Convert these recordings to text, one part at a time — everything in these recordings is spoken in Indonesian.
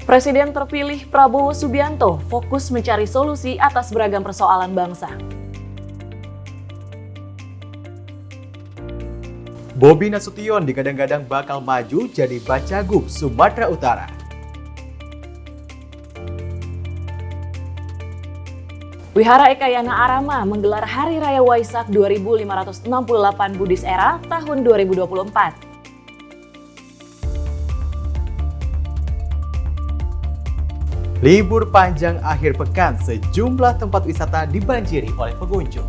Presiden terpilih Prabowo Subianto fokus mencari solusi atas beragam persoalan bangsa. Bobi Nasution digadang-gadang bakal maju jadi Bacagub Sumatera Utara. Wihara Ekayana Arama menggelar Hari Raya Waisak 2568 Buddhis Era tahun 2024. Libur panjang akhir pekan, sejumlah tempat wisata dibanjiri oleh pengunjung.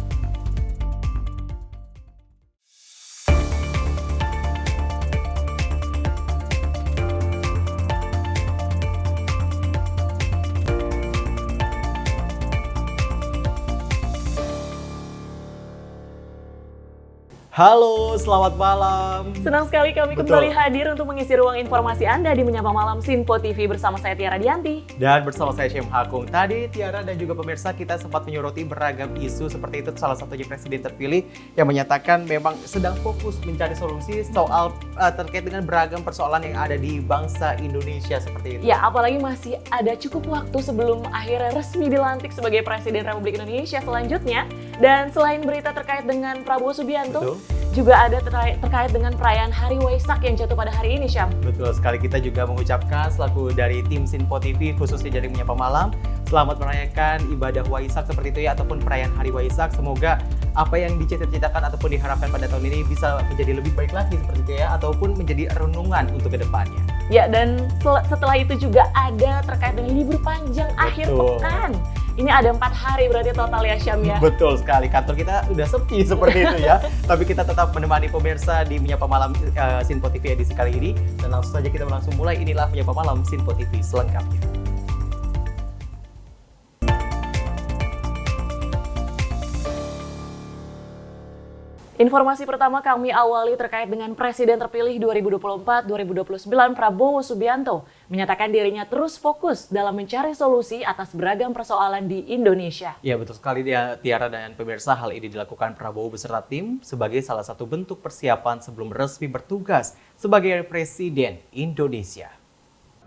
Halo, selamat malam. Senang sekali kami kembali hadir untuk mengisi ruang informasi Anda di Menyapa Malam Sinpo TV bersama saya Tiara Dianti. Dan bersama saya Syem Hakung. Tadi Tiara dan juga pemirsa kita sempat menyoroti beragam isu seperti itu, salah satunya presiden terpilih yang menyatakan memang sedang fokus mencari solusi soal terkait dengan beragam persoalan yang ada di bangsa Indonesia seperti itu. Ya, apalagi masih ada cukup waktu sebelum akhirnya resmi dilantik sebagai Presiden Republik Indonesia selanjutnya. Dan selain berita terkait dengan Prabowo Subianto, juga ada terkait dengan perayaan Hari Waisak yang jatuh pada hari ini, Syam. Betul sekali, kita juga mengucapkan selaku dari tim Sinpo TV khususnya dari Menyapa Malam, selamat merayakan ibadah Waisak seperti itu ya, ataupun perayaan Hari Waisak. Semoga apa yang dicita-citakan ataupun diharapkan pada tahun ini bisa menjadi lebih baik lagi seperti itu ya, ataupun menjadi renungan untuk kedepannya. Ya, dan setelah itu juga ada terkait dengan libur panjang akhir pekan. Ini ada 4 hari berarti total ya, Syam ya? Betul sekali, kantor kita udah sepi seperti itu ya. Tapi kita tetap menemani pemirsa di Menyapa Malam Sinpo TV edisi kali ini. Dan langsung saja kita langsung mulai, inilah Menyapa Malam Sinpo TV selengkapnya. Informasi pertama kami awali terkait dengan Presiden terpilih 2024-2029 Prabowo Subianto menyatakan dirinya terus fokus dalam mencari solusi atas beragam persoalan di Indonesia. Ya, betul sekali dia, Tiara dan pemirsa. Hal ini dilakukan Prabowo beserta tim sebagai salah satu bentuk persiapan sebelum resmi bertugas sebagai Presiden Indonesia.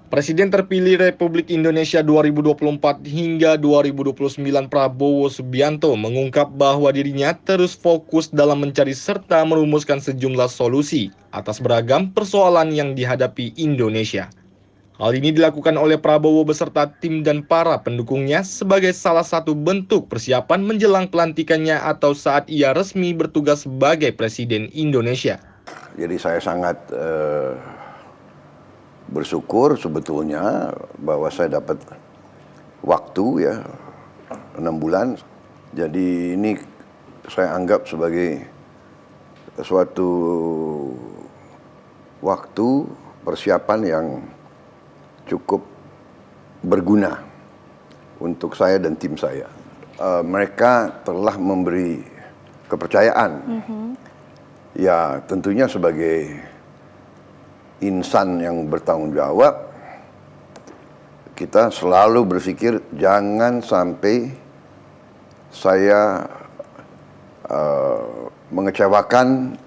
Presiden terpilih Republik Indonesia 2024 hingga 2029 Prabowo Subianto mengungkap bahwa dirinya terus fokus dalam mencari serta merumuskan sejumlah solusi atas beragam persoalan yang dihadapi Indonesia. Hal ini dilakukan oleh Prabowo beserta tim dan para pendukungnya sebagai salah satu bentuk persiapan menjelang pelantikannya atau saat ia resmi bertugas sebagai Presiden Indonesia. Jadi saya sangat bersyukur sebetulnya bahwa saya dapat waktu ya 6 bulan. Jadi ini saya anggap sebagai suatu waktu persiapan yang cukup berguna untuk saya dan tim saya. Mereka telah memberi kepercayaan. Ya tentunya sebagai insan yang bertanggung jawab, kita selalu berpikir jangan sampai saya mengecewakan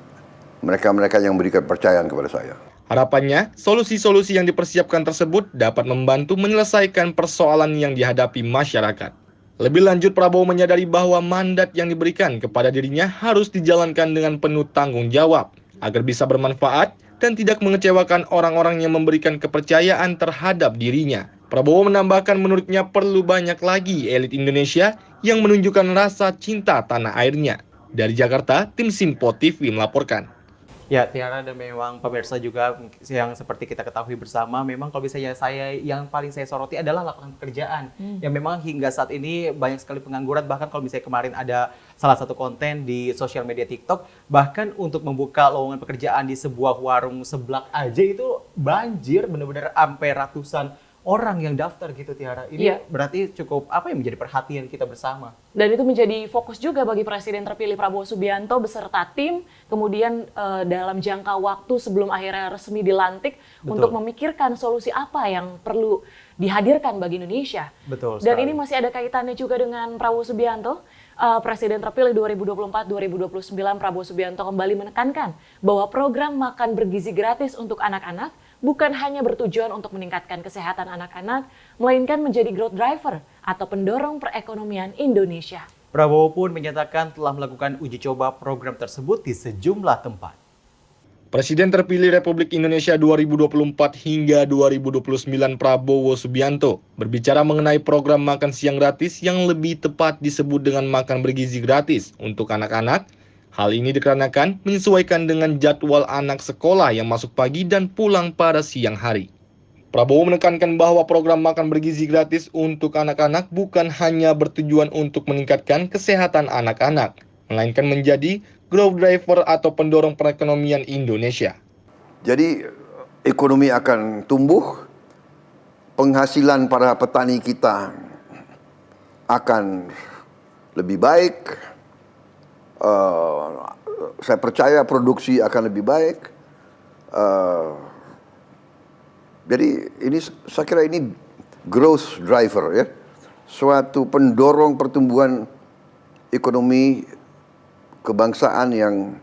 mereka-mereka yang berikan kepercayaan kepada saya. Harapannya, solusi-solusi yang dipersiapkan tersebut dapat membantu menyelesaikan persoalan yang dihadapi masyarakat. Lebih lanjut, Prabowo menyadari bahwa mandat yang diberikan kepada dirinya harus dijalankan dengan penuh tanggung jawab agar bisa bermanfaat dan tidak mengecewakan orang-orang yang memberikan kepercayaan terhadap dirinya. Prabowo menambahkan menurutnya perlu banyak lagi elit Indonesia yang menunjukkan rasa cinta tanah airnya. Dari Jakarta, tim Sinpo TV melaporkan. Ya, Tiara dan memang pemirsa juga yang seperti kita ketahui bersama, memang kalau misalnya yang paling saya soroti adalah lapangan pekerjaan. Yang memang hingga saat ini banyak sekali pengangguran, bahkan kalau misalnya kemarin ada salah satu konten di sosial media TikTok, bahkan untuk membuka lowongan pekerjaan di sebuah warung seblak aja itu banjir, benar-benar sampai ratusan orang yang daftar gitu, Tiara. Ini berarti cukup apa yang menjadi perhatian kita bersama. Dan itu menjadi fokus juga bagi Presiden terpilih Prabowo Subianto beserta tim, kemudian dalam jangka waktu sebelum akhirnya resmi dilantik untuk memikirkan solusi apa yang perlu dihadirkan bagi Indonesia. Betul. Dan ini masih ada kaitannya juga dengan Prabowo Subianto. Presiden terpilih 2024-2029 Prabowo Subianto kembali menekankan bahwa program makan bergizi gratis untuk anak-anak bukan hanya bertujuan untuk meningkatkan kesehatan anak-anak, melainkan menjadi growth driver atau pendorong perekonomian Indonesia. Prabowo pun menyatakan telah melakukan uji coba program tersebut di sejumlah tempat. Presiden terpilih Republik Indonesia 2024 hingga 2029 Prabowo Subianto berbicara mengenai program makan siang gratis yang lebih tepat disebut dengan makan bergizi gratis untuk anak-anak. Hal ini dikarenakan menyesuaikan dengan jadwal anak sekolah yang masuk pagi dan pulang pada siang hari. Prabowo menekankan bahwa program makan bergizi gratis untuk anak-anak bukan hanya bertujuan untuk meningkatkan kesehatan anak-anak, melainkan menjadi growth driver atau pendorong perekonomian Indonesia. Jadi ekonomi akan tumbuh, penghasilan para petani kita akan lebih baik, saya percaya produksi akan lebih baik. Jadi ini saya kira ini growth driver ya, suatu pendorong pertumbuhan ekonomi kebangsaan yang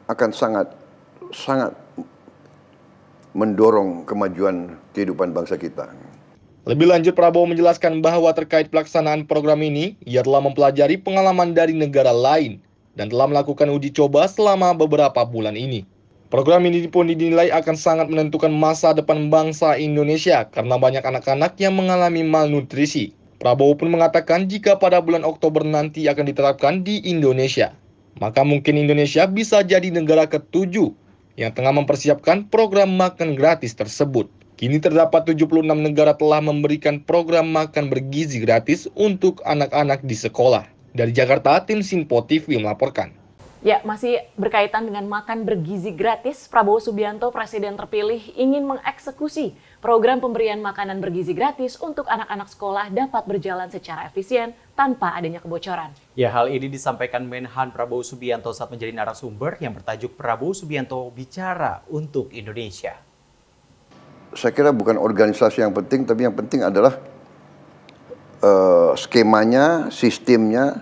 akan sangat mendorong kemajuan kehidupan bangsa kita. Lebih lanjut, Prabowo menjelaskan bahwa terkait pelaksanaan program ini, ia telah mempelajari pengalaman dari negara lain dan telah melakukan uji coba selama beberapa bulan ini. Program ini pun dinilai akan sangat menentukan masa depan bangsa Indonesia karena banyak anak-anak yang mengalami malnutrisi. Prabowo pun mengatakan jika pada bulan Oktober nanti akan diterapkan di Indonesia, maka mungkin Indonesia bisa jadi negara ke-7 yang tengah mempersiapkan program makan gratis tersebut. Kini terdapat 76 negara telah memberikan program makan bergizi gratis untuk anak-anak di sekolah. Dari Jakarta, tim Sinpo TV melaporkan. Ya, masih berkaitan dengan makan bergizi gratis, Prabowo Subianto, Presiden terpilih, ingin mengeksekusi program pemberian makanan bergizi gratis untuk anak-anak sekolah dapat berjalan secara efisien tanpa adanya kebocoran. Ya, hal ini disampaikan Menhan Prabowo Subianto saat menjadi narasumber yang bertajuk Prabowo Subianto Bicara untuk Indonesia. Saya kira bukan organisasi yang penting, tapi yang penting adalah skemanya, sistemnya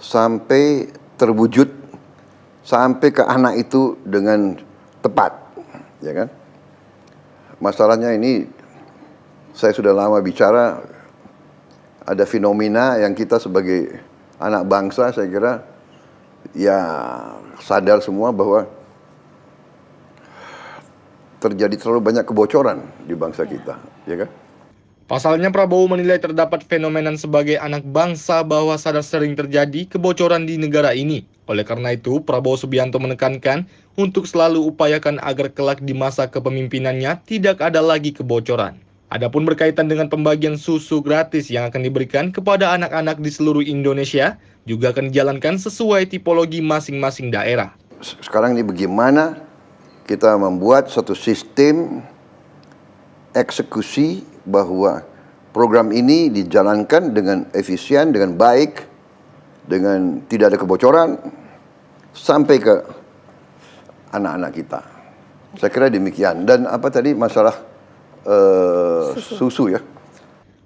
sampai terwujud, sampai ke anak itu dengan tepat, ya kan? Masalahnya ini, saya sudah lama bicara, ada fenomena yang kita sebagai anak bangsa, saya kira ya sadar semua bahwa terjadi terlalu banyak kebocoran di bangsa kita, ya kan? Pasalnya, Prabowo menilai terdapat fenomena sebagai anak bangsa bahwa sadar sering terjadi kebocoran di negara ini. Oleh karena itu, Prabowo Subianto menekankan untuk selalu upayakan agar kelak di masa kepemimpinannya tidak ada lagi kebocoran. Adapun berkaitan dengan pembagian susu gratis yang akan diberikan kepada anak-anak di seluruh Indonesia, juga akan dijalankan sesuai tipologi masing-masing daerah. Sekarang ini bagaimana kita membuat satu sistem eksekusi bahwa program ini dijalankan dengan efisien, dengan baik, dengan tidak ada kebocoran, sampai ke anak-anak kita. Saya kira demikian. Dan apa tadi masalah susu ya?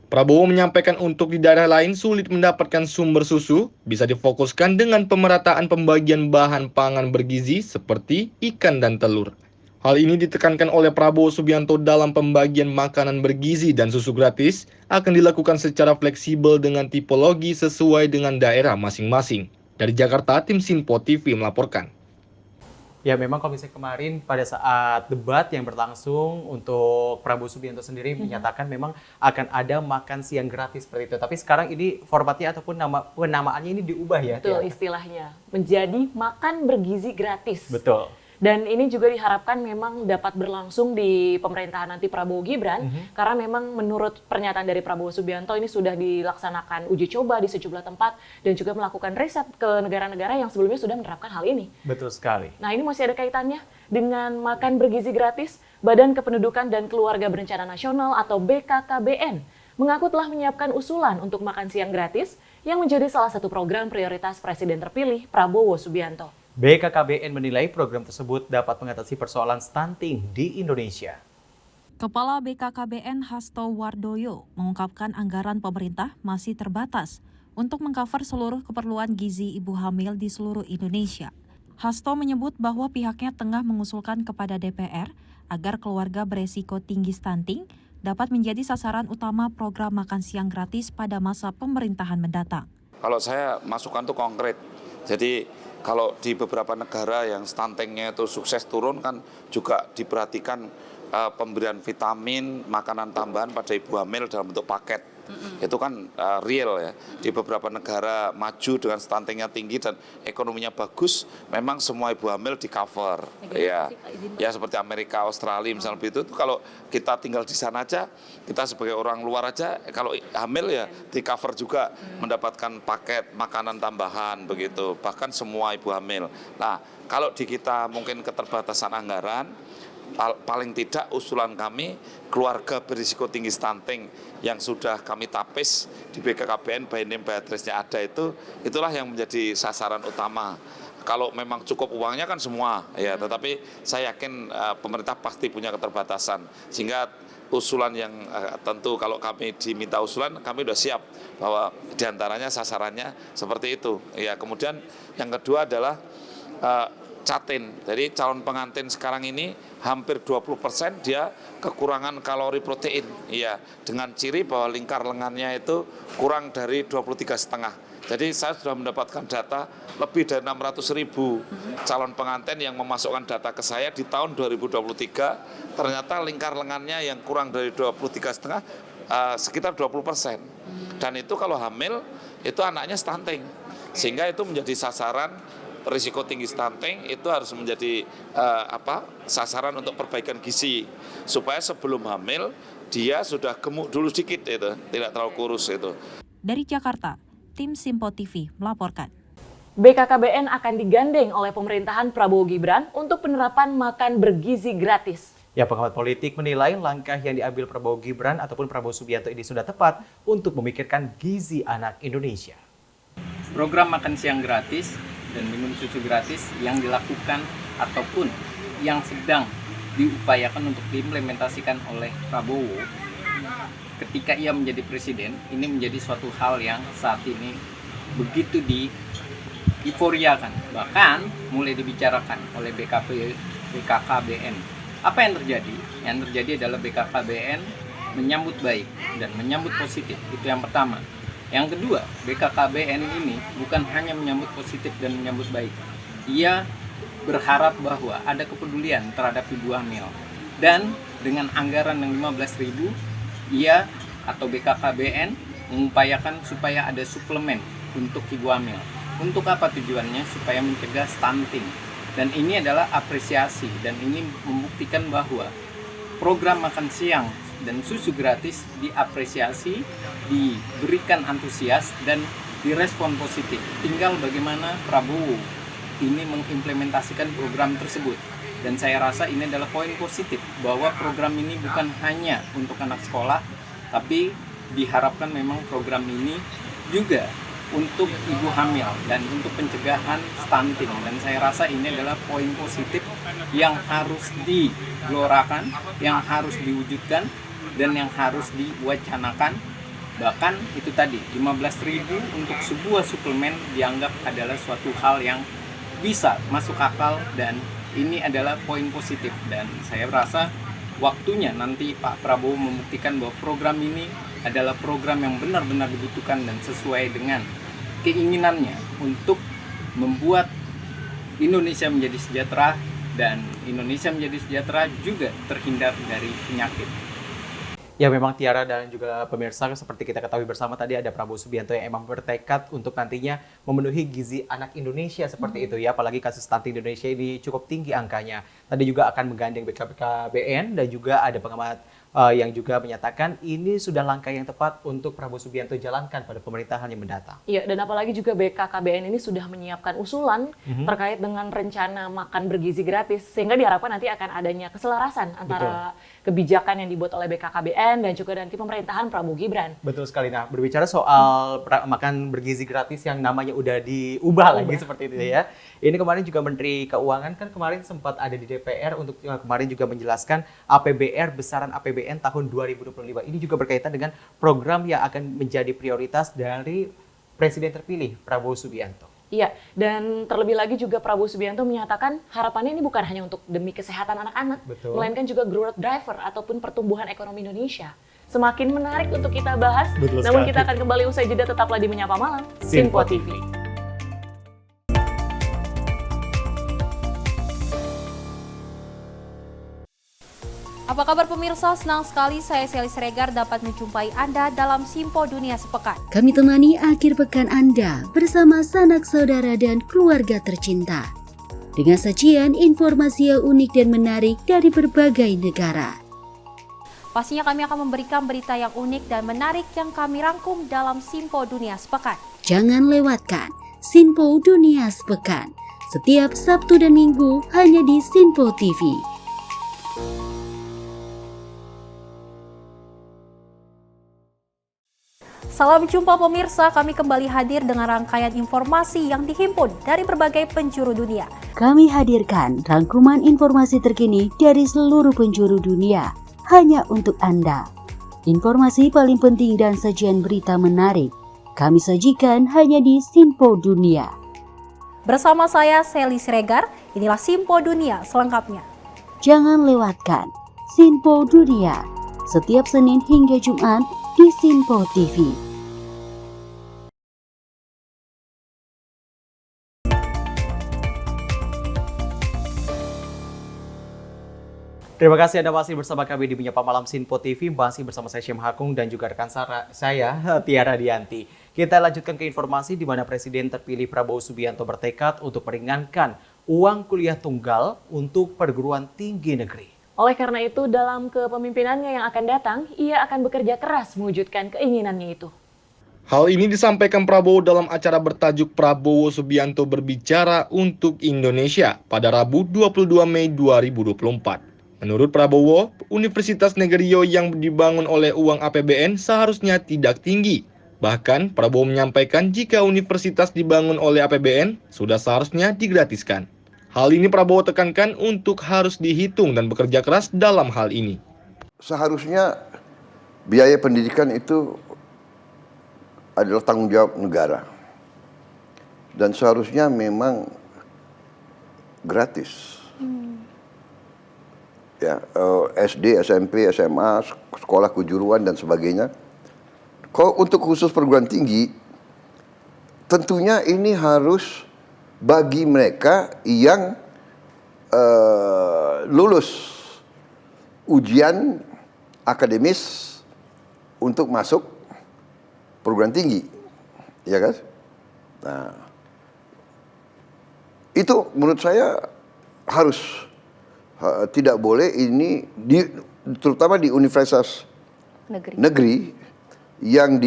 Prabowo menyampaikan untuk di daerah lain sulit mendapatkan sumber susu, bisa difokuskan dengan pemerataan pembagian bahan pangan bergizi seperti ikan dan telur. Hal ini ditekankan oleh Prabowo Subianto dalam pembagian makanan bergizi dan susu gratis akan dilakukan secara fleksibel dengan tipologi sesuai dengan daerah masing-masing. Dari Jakarta, tim Sinpo TV melaporkan. Ya, memang kalau misalnya kemarin pada saat debat yang berlangsung untuk Prabowo Subianto sendiri menyatakan memang akan ada makan siang gratis seperti itu. Tapi sekarang ini formatnya ataupun penamaannya ini diubah ya? Betul, istilahnya menjadi makan bergizi gratis. Betul. Dan ini juga diharapkan memang dapat berlangsung di pemerintahan nanti Prabowo Gibran, karena memang menurut pernyataan dari Prabowo Subianto ini sudah dilaksanakan uji coba di sejumlah tempat dan juga melakukan riset ke negara-negara yang sebelumnya sudah menerapkan hal ini. Betul sekali. Nah, ini masih ada kaitannya dengan makan bergizi gratis. Badan Kependudukan dan Keluarga Berencana Nasional atau BKKBN mengaku telah menyiapkan usulan untuk makan siang gratis yang menjadi salah satu program prioritas Presiden terpilih Prabowo Subianto. BKKBN menilai program tersebut dapat mengatasi persoalan stunting di Indonesia. Kepala BKKBN Hasto Wardoyo mengungkapkan anggaran pemerintah masih terbatas untuk mengcover seluruh keperluan gizi ibu hamil di seluruh Indonesia. Hasto menyebut bahwa pihaknya tengah mengusulkan kepada DPR agar keluarga beresiko tinggi stunting dapat menjadi sasaran utama program makan siang gratis pada masa pemerintahan mendatang. Kalau saya masukan tuh konkret, jadi kalau di beberapa negara yang stuntingnya itu sukses turun kan juga diperhatikan pemberian vitamin, makanan tambahan pada ibu hamil dalam bentuk paket. Itu kan real ya. Di beberapa negara maju dengan stuntingnya tinggi dan ekonominya bagus, memang semua ibu hamil di cover. Ya seperti Amerika, Australia misalnya itu kalau kita tinggal di sana aja, kita sebagai orang luar aja, kalau hamil ya di cover juga mendapatkan paket makanan tambahan begitu. Bahkan semua ibu hamil. Nah kalau di kita mungkin keterbatasan anggaran, paling tidak usulan kami keluarga berisiko tinggi stunting yang sudah kami tapis di BKKBN by name by address-nya ada itulah yang menjadi sasaran utama. Kalau memang cukup uangnya kan semua ya, tetapi saya yakin pemerintah pasti punya keterbatasan sehingga usulan yang tentu kalau kami diminta usulan kami sudah siap bahwa diantaranya sasarannya seperti itu ya. Kemudian yang kedua adalah catin. Jadi calon pengantin sekarang ini hampir 20% dia kekurangan kalori protein. Iya, dengan ciri bahwa lingkar lengannya itu kurang dari 23,5. Jadi saya sudah mendapatkan data lebih dari 600.000 calon pengantin yang memasukkan data ke saya di tahun 2023. Ternyata lingkar lengannya yang kurang dari 23,5 sekitar 20%. Dan itu kalau hamil itu anaknya stunting. Sehingga itu menjadi sasaran risiko tinggi stunting itu harus menjadi sasaran untuk perbaikan gizi supaya sebelum hamil dia sudah gemuk dulu sedikit itu, tidak terlalu kurus itu. Dari Jakarta, tim Simpo TV melaporkan. BKKBN akan digandeng oleh pemerintahan Prabowo Gibran untuk penerapan makan bergizi gratis. Ya, pengamat politik menilai langkah yang diambil Prabowo Gibran ataupun Prabowo Subianto ini sudah tepat untuk memikirkan gizi anak Indonesia. Program makan siang gratis dan minum susu gratis yang dilakukan ataupun yang sedang diupayakan untuk diimplementasikan oleh Prabowo ketika ia menjadi presiden, ini menjadi suatu hal yang saat ini begitu euforiakan, bahkan mulai dibicarakan oleh BKKBN. Apa yang terjadi? Yang terjadi adalah BKKBN menyambut baik dan menyambut positif, itu yang pertama. Yang kedua, BKKBN ini bukan hanya menyambut positif dan menyambut baik. Ia berharap bahwa ada kepedulian terhadap ibu hamil. Dan dengan anggaran yang 15.000, ia atau BKKBN mengupayakan supaya ada suplemen untuk ibu hamil. Untuk apa tujuannya? Supaya mencegah stunting. Dan ini adalah apresiasi dan ini membuktikan bahwa program makan siang dan susu gratis diapresiasi, diberikan antusias dan direspon positif. Tinggal bagaimana Prabowo ini mengimplementasikan program tersebut. Dan saya rasa ini adalah poin positif bahwa program ini bukan hanya untuk anak sekolah, tapi diharapkan memang program ini juga untuk ibu hamil dan untuk pencegahan stunting. Dan saya rasa ini adalah poin positif yang harus digelorakan, yang harus diwujudkan, dan yang harus diwacanakan. Bahkan itu tadi 15.000 untuk sebuah suplemen dianggap adalah suatu hal yang bisa masuk akal dan ini adalah poin positif. Dan saya rasa waktunya nanti Pak Prabowo membuktikan bahwa program ini adalah program yang benar-benar dibutuhkan dan sesuai dengan keinginannya untuk membuat Indonesia menjadi sejahtera dan Indonesia menjadi sejahtera juga terhindar dari penyakit. Ya, memang Tiara dan juga pemirsa seperti kita ketahui bersama tadi ada Prabowo Subianto yang emang bertekad untuk nantinya memenuhi gizi anak Indonesia seperti itu ya. Apalagi kasus stunting di Indonesia ini cukup tinggi angkanya. Tadi juga akan menggandeng BKKBN dan juga ada pengamat yang juga menyatakan ini sudah langkah yang tepat untuk Prabowo Subianto jalankan pada pemerintahan yang mendatang. Iya, dan apalagi juga BKKBN ini sudah menyiapkan usulan terkait dengan rencana makan bergizi gratis, sehingga diharapkan nanti akan adanya keselarasan antara kebijakan yang dibuat oleh BKKBN dan juga nanti pemerintahan Prabowo Gibran. Betul sekali. Nah, berbicara soal makan bergizi gratis yang namanya udah diubah lagi seperti itu ya. Ini kemarin juga Menteri Keuangan kan kemarin sempat ada di DPR untuk kemarin juga menjelaskan APBR, besaran APBN tahun 2025. Ini juga berkaitan dengan program yang akan menjadi prioritas dari Presiden terpilih Prabowo Subianto. Iya, dan terlebih lagi juga Prabowo Subianto menyatakan harapannya ini bukan hanya untuk demi kesehatan anak-anak, Betul. melainkan juga growth driver ataupun pertumbuhan ekonomi Indonesia. Semakin menarik untuk kita bahas, Betul namun sekali. kita akan kembali usai jeda, tetaplah di Menyapa Malam, Sinpo Sinpo TV. Apa kabar pemirsa? Senang sekali saya Sally Siregar dapat menjumpai Anda dalam Simpo Dunia Sepekan. Kami temani akhir pekan Anda bersama sanak saudara dan keluarga tercinta. Dengan sajian informasi yang unik dan menarik dari berbagai negara. Pastinya kami akan memberikan berita yang unik dan menarik yang kami rangkum dalam Simpo Dunia Sepekan. Jangan lewatkan Sinpo Dunia Sepekan. Setiap Sabtu dan Minggu hanya di Sinpo TV. Salam jumpa pemirsa, kami kembali hadir dengan rangkaian informasi yang dihimpun dari berbagai penjuru dunia. Kami hadirkan rangkuman informasi terkini dari seluruh penjuru dunia hanya untuk Anda. Informasi paling penting dan sajian berita menarik kami sajikan hanya di Sinpo Dunia. Bersama saya Sally Siregar, inilah Simpo Dunia selengkapnya. Jangan lewatkan Sinpo Dunia setiap Senin hingga Jumat di Sinpo TV. Terima kasih Anda masih bersama kami di Menyapa Malam Sinpo TV, masih bersama saya Syem Hakung dan juga rekan saya Tiara Dianti. Kita lanjutkan ke informasi di mana Presiden terpilih Prabowo Subianto bertekad untuk meringankan uang kuliah tunggal untuk perguruan tinggi negeri. Oleh karena itu, dalam kepemimpinannya yang akan datang, ia akan bekerja keras mewujudkan keinginannya itu. Hal ini disampaikan Prabowo dalam acara bertajuk Prabowo Subianto Berbicara untuk Indonesia pada Rabu 22 Mei 2024. Menurut Prabowo, Universitas Negeri Rio yang dibangun oleh uang APBN seharusnya tidak tinggi. Bahkan, Prabowo menyampaikan jika universitas dibangun oleh APBN, sudah seharusnya digratiskan. Hal ini Prabowo tekankan untuk harus dihitung dan bekerja keras dalam hal ini. Seharusnya biaya pendidikan itu adalah tanggung jawab negara. Dan seharusnya memang gratis. Ya, SD, SMP, SMA, sekolah kejuruan dan sebagainya. Kalau untuk khusus perguruan tinggi, tentunya ini harus bagi mereka yang lulus ujian akademis untuk masuk perguruan tinggi, ya kan? Nah, itu menurut saya harus tidak boleh ini terutama di universitas negeri yang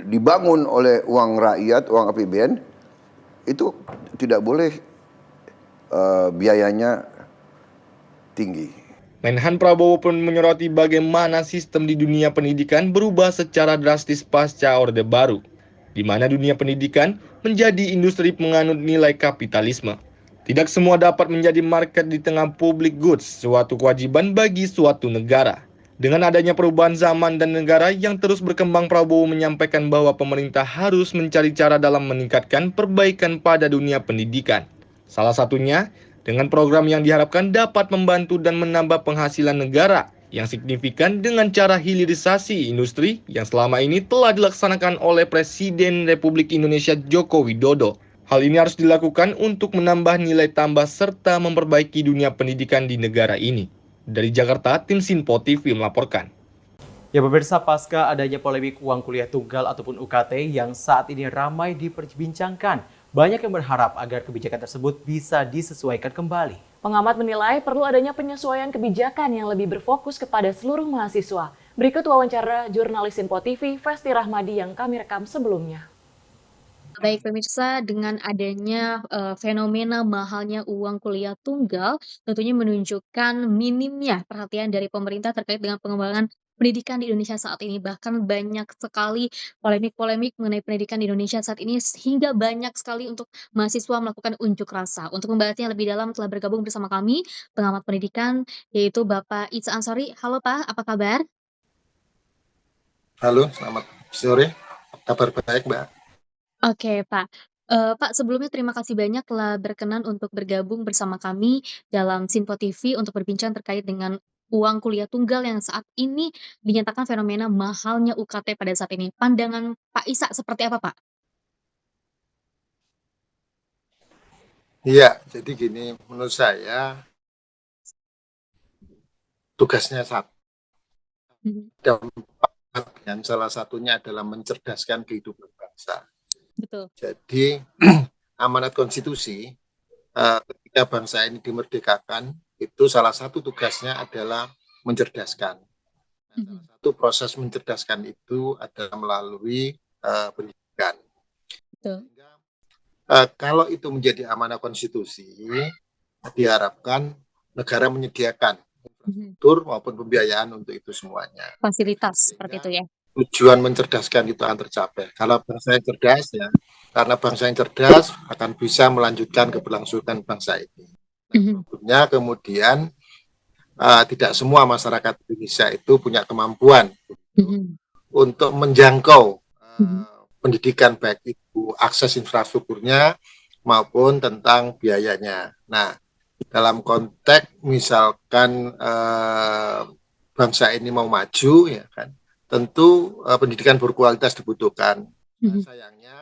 dibangun oleh uang rakyat, uang APBN, itu tidak boleh biayanya tinggi. Menhan Prabowo pun menyoroti bagaimana sistem di dunia pendidikan berubah secara drastis pasca Orde Baru, di mana dunia pendidikan menjadi industri penganut nilai kapitalisme. Tidak semua dapat menjadi market di tengah public goods, suatu kewajiban bagi suatu negara. Dengan adanya perubahan zaman dan negara yang terus berkembang, Prabowo menyampaikan bahwa pemerintah harus mencari cara dalam meningkatkan perbaikan pada dunia pendidikan. Salah satunya, dengan program yang diharapkan dapat membantu dan menambah penghasilan negara yang signifikan dengan cara hilirisasi industri yang selama ini telah dilaksanakan oleh Presiden Republik Indonesia Joko Widodo. Hal ini harus dilakukan untuk menambah nilai tambah serta memperbaiki dunia pendidikan di negara ini. Dari Jakarta, tim Sinpo TV melaporkan. Ya pemirsa, pasca adanya polemik uang kuliah tunggal ataupun UKT yang saat ini ramai diperbincangkan, banyak yang berharap agar kebijakan tersebut bisa disesuaikan kembali. Pengamat menilai perlu adanya penyesuaian kebijakan yang lebih berfokus kepada seluruh mahasiswa. Berikut wawancara jurnalis Sinpo TV, Festi Rahmadi yang kami rekam sebelumnya. Baik pemirsa, dengan adanya fenomena mahalnya uang kuliah tunggal, tentunya menunjukkan minimnya perhatian dari pemerintah terkait dengan pengembangan pendidikan di Indonesia saat ini. Bahkan banyak sekali polemik-polemik mengenai pendidikan di Indonesia saat ini, sehingga banyak sekali untuk mahasiswa melakukan unjuk rasa. Untuk membahasnya lebih dalam telah bergabung bersama kami pengamat pendidikan, yaitu Bapak Ica Ansori. Halo Pak, apa kabar? Halo, selamat Sore, kabar baik, Mbak. Oke, Pak. Pak, sebelumnya terima kasih banyak telah berkenan untuk bergabung bersama kami dalam Sinpo TV untuk berbincang terkait dengan uang kuliah tunggal yang saat ini dinyatakan fenomena mahalnya UKT pada saat ini. Pandangan Pak Isa seperti apa, Pak? Iya, jadi gini, menurut saya tugasnya satu Mhm, dan dan salah satunya adalah mencerdaskan kehidupan bangsa. betul. Jadi amanat konstitusi ketika bangsa ini dimerdekakan itu salah satu tugasnya adalah mencerdaskan. Nah, Mhm, salah satu proses mencerdaskan itu adalah melalui pendidikan. betul. Sehingga kalau itu menjadi amanah konstitusi, diharapkan negara menyediakan Mhm, infrastruktur maupun pembiayaan untuk itu semuanya. fasilitas seperti itu Sehingga ya? tujuan mencerdaskan itu akan tercapai. Kalau bangsa yang cerdas ya, karena bangsa yang cerdas akan bisa melanjutkan keberlangsungan bangsa ini. Mhm, Problemnya kemudian tidak semua masyarakat Indonesia itu punya kemampuan mhm, untuk menjangkau mhm, pendidikan, baik itu akses infrastrukturnya maupun tentang biayanya. Nah, dalam konteks misalkan bangsa ini mau maju, ya kan, tentu pendidikan berkualitas dibutuhkan. Nah, mhm. sayangnya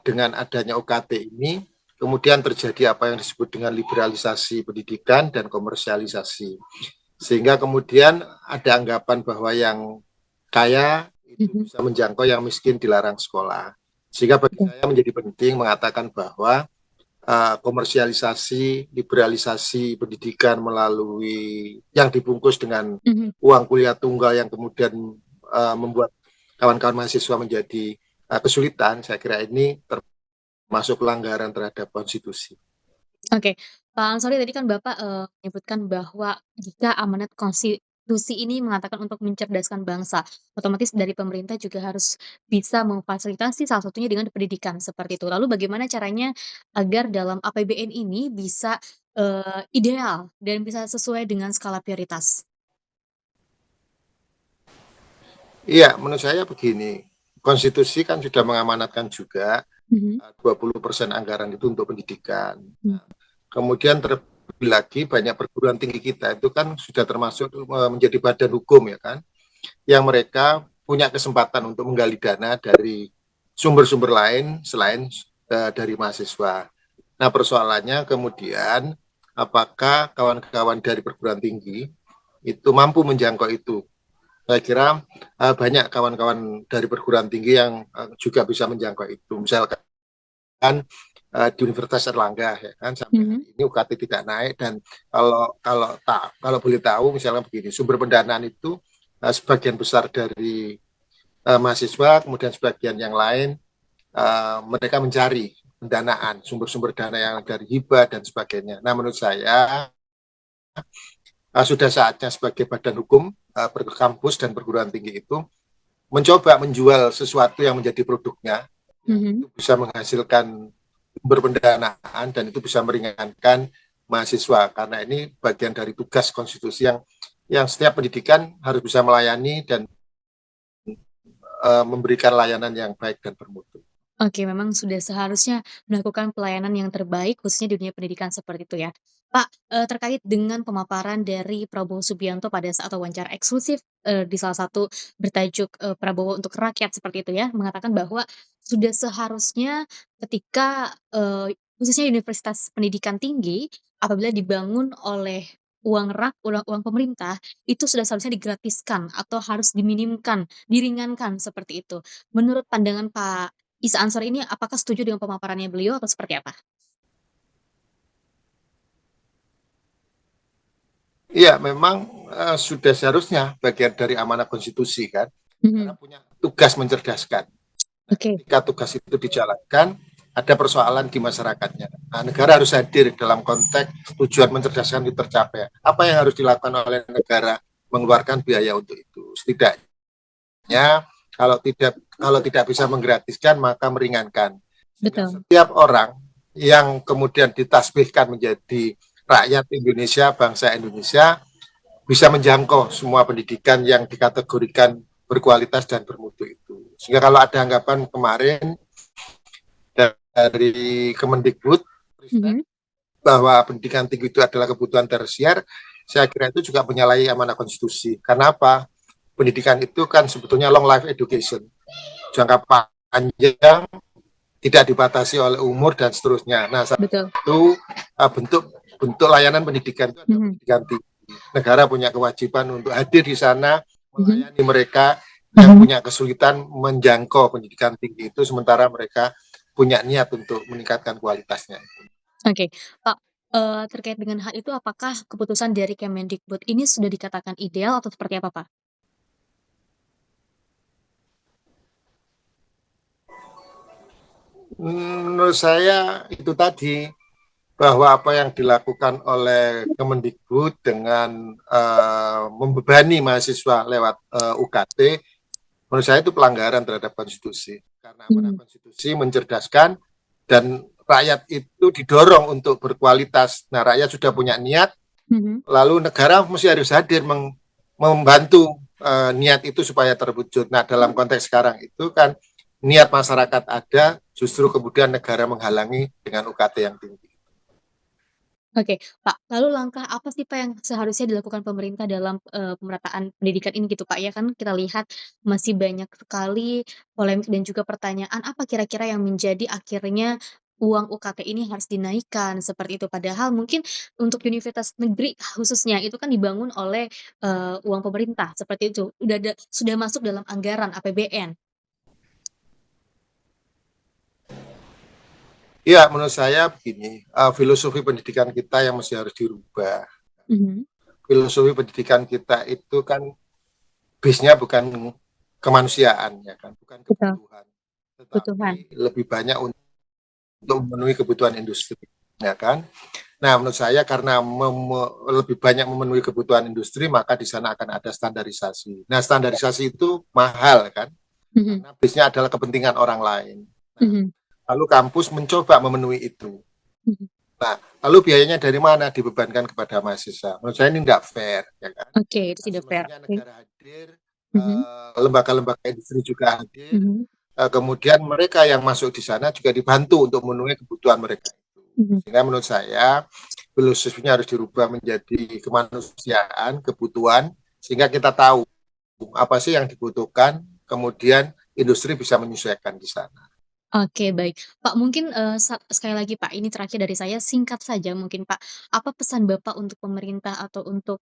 dengan adanya UKT ini kemudian terjadi apa yang disebut dengan liberalisasi pendidikan dan komersialisasi, sehingga kemudian ada anggapan bahwa yang kaya itu Mhm, bisa menjangkau yang miskin dilarang sekolah. Sehingga bagi betul. saya menjadi penting mengatakan bahwa komersialisasi, liberalisasi pendidikan melalui yang dibungkus dengan Mhm. uang kuliah tunggal yang kemudian membuat kawan-kawan mahasiswa menjadi kesulitan, saya kira ini termasuk pelanggaran terhadap konstitusi. Oke, Pak Ansori tadi kan Bapak, menyebutkan bahwa jika amanat konstitusi ini mengatakan untuk mencerdaskan bangsa, otomatis dari pemerintah juga harus bisa memfasilitasi salah satunya dengan pendidikan, seperti itu. Lalu bagaimana caranya agar dalam APBN ini bisa, ideal dan bisa sesuai dengan skala prioritas? Iya, menurut saya begini, konstitusi kan sudah mengamanatkan juga Mhm, 20% anggaran itu untuk pendidikan. mmm, Kemudian terlebih lagi banyak perguruan tinggi kita itu kan sudah termasuk menjadi badan hukum, ya kan, yang mereka punya kesempatan untuk menggali dana dari sumber-sumber lain selain dari mahasiswa. Nah, persoalannya kemudian apakah kawan-kawan dari perguruan tinggi itu mampu menjangkau itu? Saya kira banyak kawan-kawan dari perguruan tinggi yang juga bisa menjangkau itu. Misalkan di Universitas Erlangga, ya kan, sampai mhm, hari ini UKT tidak naik, dan kalau boleh tahu misalnya begini, sumber pendanaan itu sebagian besar dari mahasiswa, kemudian sebagian yang lain mereka mencari pendanaan, sumber-sumber dana yang dari hibah dan sebagainya. Nah, menurut saya sudah saatnya sebagai badan hukum kampus dan perguruan tinggi itu mencoba menjual sesuatu yang menjadi produknya, yang mhm. itu bisa menghasilkan sumber pendanaan dan itu bisa meringankan mahasiswa, karena ini bagian dari tugas konstitusi yang setiap pendidikan harus bisa melayani dan memberikan layanan yang baik dan bermutu. Oke, memang sudah seharusnya melakukan pelayanan yang terbaik khususnya di dunia pendidikan seperti itu ya. Pak, terkait dengan pemaparan dari Prabowo Subianto pada saat wawancara eksklusif, di salah satu bertajuk, Prabowo untuk Rakyat seperti itu ya, mengatakan bahwa sudah seharusnya ketika, khususnya universitas pendidikan tinggi, apabila dibangun oleh uang pemerintah, itu sudah seharusnya digratiskan atau harus diminimkan, diringankan seperti itu. Menurut pandangan Pak Isa Ansor ini apakah setuju dengan pemaparannya beliau atau seperti apa? Iya, memang sudah seharusnya bagian dari amanah konstitusi kan, Mhm, karena punya tugas mencerdaskan. Nah, oke, ketika tugas itu dijalankan, ada persoalan di masyarakatnya. Nah, negara harus hadir dalam konteks tujuan mencerdaskan itu tercapai. Apa yang harus dilakukan oleh negara? Mengeluarkan biaya untuk itu. Setidaknya kalau tidak bisa menggratiskan maka meringankan. Sehingga betul. setiap orang yang kemudian ditasbihkan menjadi rakyat Indonesia, bangsa Indonesia, bisa menjangkau semua pendidikan yang dikategorikan berkualitas dan bermutu itu. Sehingga kalau ada anggapan kemarin dari Kemendikbud bahwa pendidikan tinggi itu adalah kebutuhan tersier, saya kira itu juga menyalahi amanah konstitusi. Karena apa? Pendidikan itu kan sebetulnya long life education, jangka panjang, tidak dibatasi oleh umur dan seterusnya. Nah, itu bentuk layanan pendidikan itu adalah pendidikan tinggi. Negara punya kewajiban untuk hadir di sana, melayani mereka yang punya kesulitan menjangkau pendidikan tinggi itu, sementara mereka punya niat untuk meningkatkan kualitasnya. Oke, Pak, terkait dengan hal itu apakah keputusan dari Kemendikbud ini sudah dikatakan ideal atau seperti apa, Pak? Menurut saya itu tadi, bahwa apa yang dilakukan oleh Kemendikbud dengan membebani mahasiswa lewat UKT, menurut saya itu pelanggaran terhadap konstitusi. Karena amanah konstitusi mencerdaskan dan rakyat itu didorong untuk berkualitas. Nah, rakyat sudah punya niat, lalu negara mesti harus hadir membantu niat itu supaya terwujud. Nah, dalam konteks sekarang itu kan niat masyarakat ada, justru kemudian negara menghalangi dengan UKT yang tinggi. Oke, Pak, lalu langkah apa sih Pak yang seharusnya dilakukan pemerintah dalam pemerataan pendidikan ini gitu Pak? Ya kan kita lihat masih banyak sekali polemik dan juga pertanyaan apa kira-kira yang menjadi akhirnya uang UKT ini harus dinaikkan seperti itu. Padahal mungkin untuk universitas negeri khususnya itu kan dibangun oleh uang pemerintah seperti itu. Sudah masuk dalam anggaran APBN. Ya, menurut saya begini, filosofi pendidikan kita yang mesti harus dirubah. Filosofi pendidikan kita itu kan base-nya bukan kemanusiaan, ya kan, bukan kebutuhan, tetapi lebih banyak untuk memenuhi kebutuhan industri, ya kan. Nah, menurut saya karena lebih banyak memenuhi kebutuhan industri, maka di sana akan ada standarisasi. Nah, standarisasi itu mahal, kan, karena base-nya adalah kepentingan orang lain. Nah, lalu kampus mencoba memenuhi itu. Nah, lalu biayanya dari mana dibebankan kepada mahasiswa? Menurut saya ini tidak fair, ya kan? Oke, itu tidak fair. Negara hadir, lembaga-lembaga industri juga hadir, kemudian mereka yang masuk di sana juga dibantu untuk memenuhi kebutuhan mereka itu. Sehingga menurut saya filosofinya harus dirubah menjadi kemanusiaan, kebutuhan, sehingga kita tahu apa sih yang dibutuhkan, kemudian industri bisa menyesuaikan di sana. Oke, baik. Pak, mungkin sekali lagi Pak, ini terakhir dari saya, singkat saja mungkin Pak, apa pesan Bapak untuk pemerintah atau untuk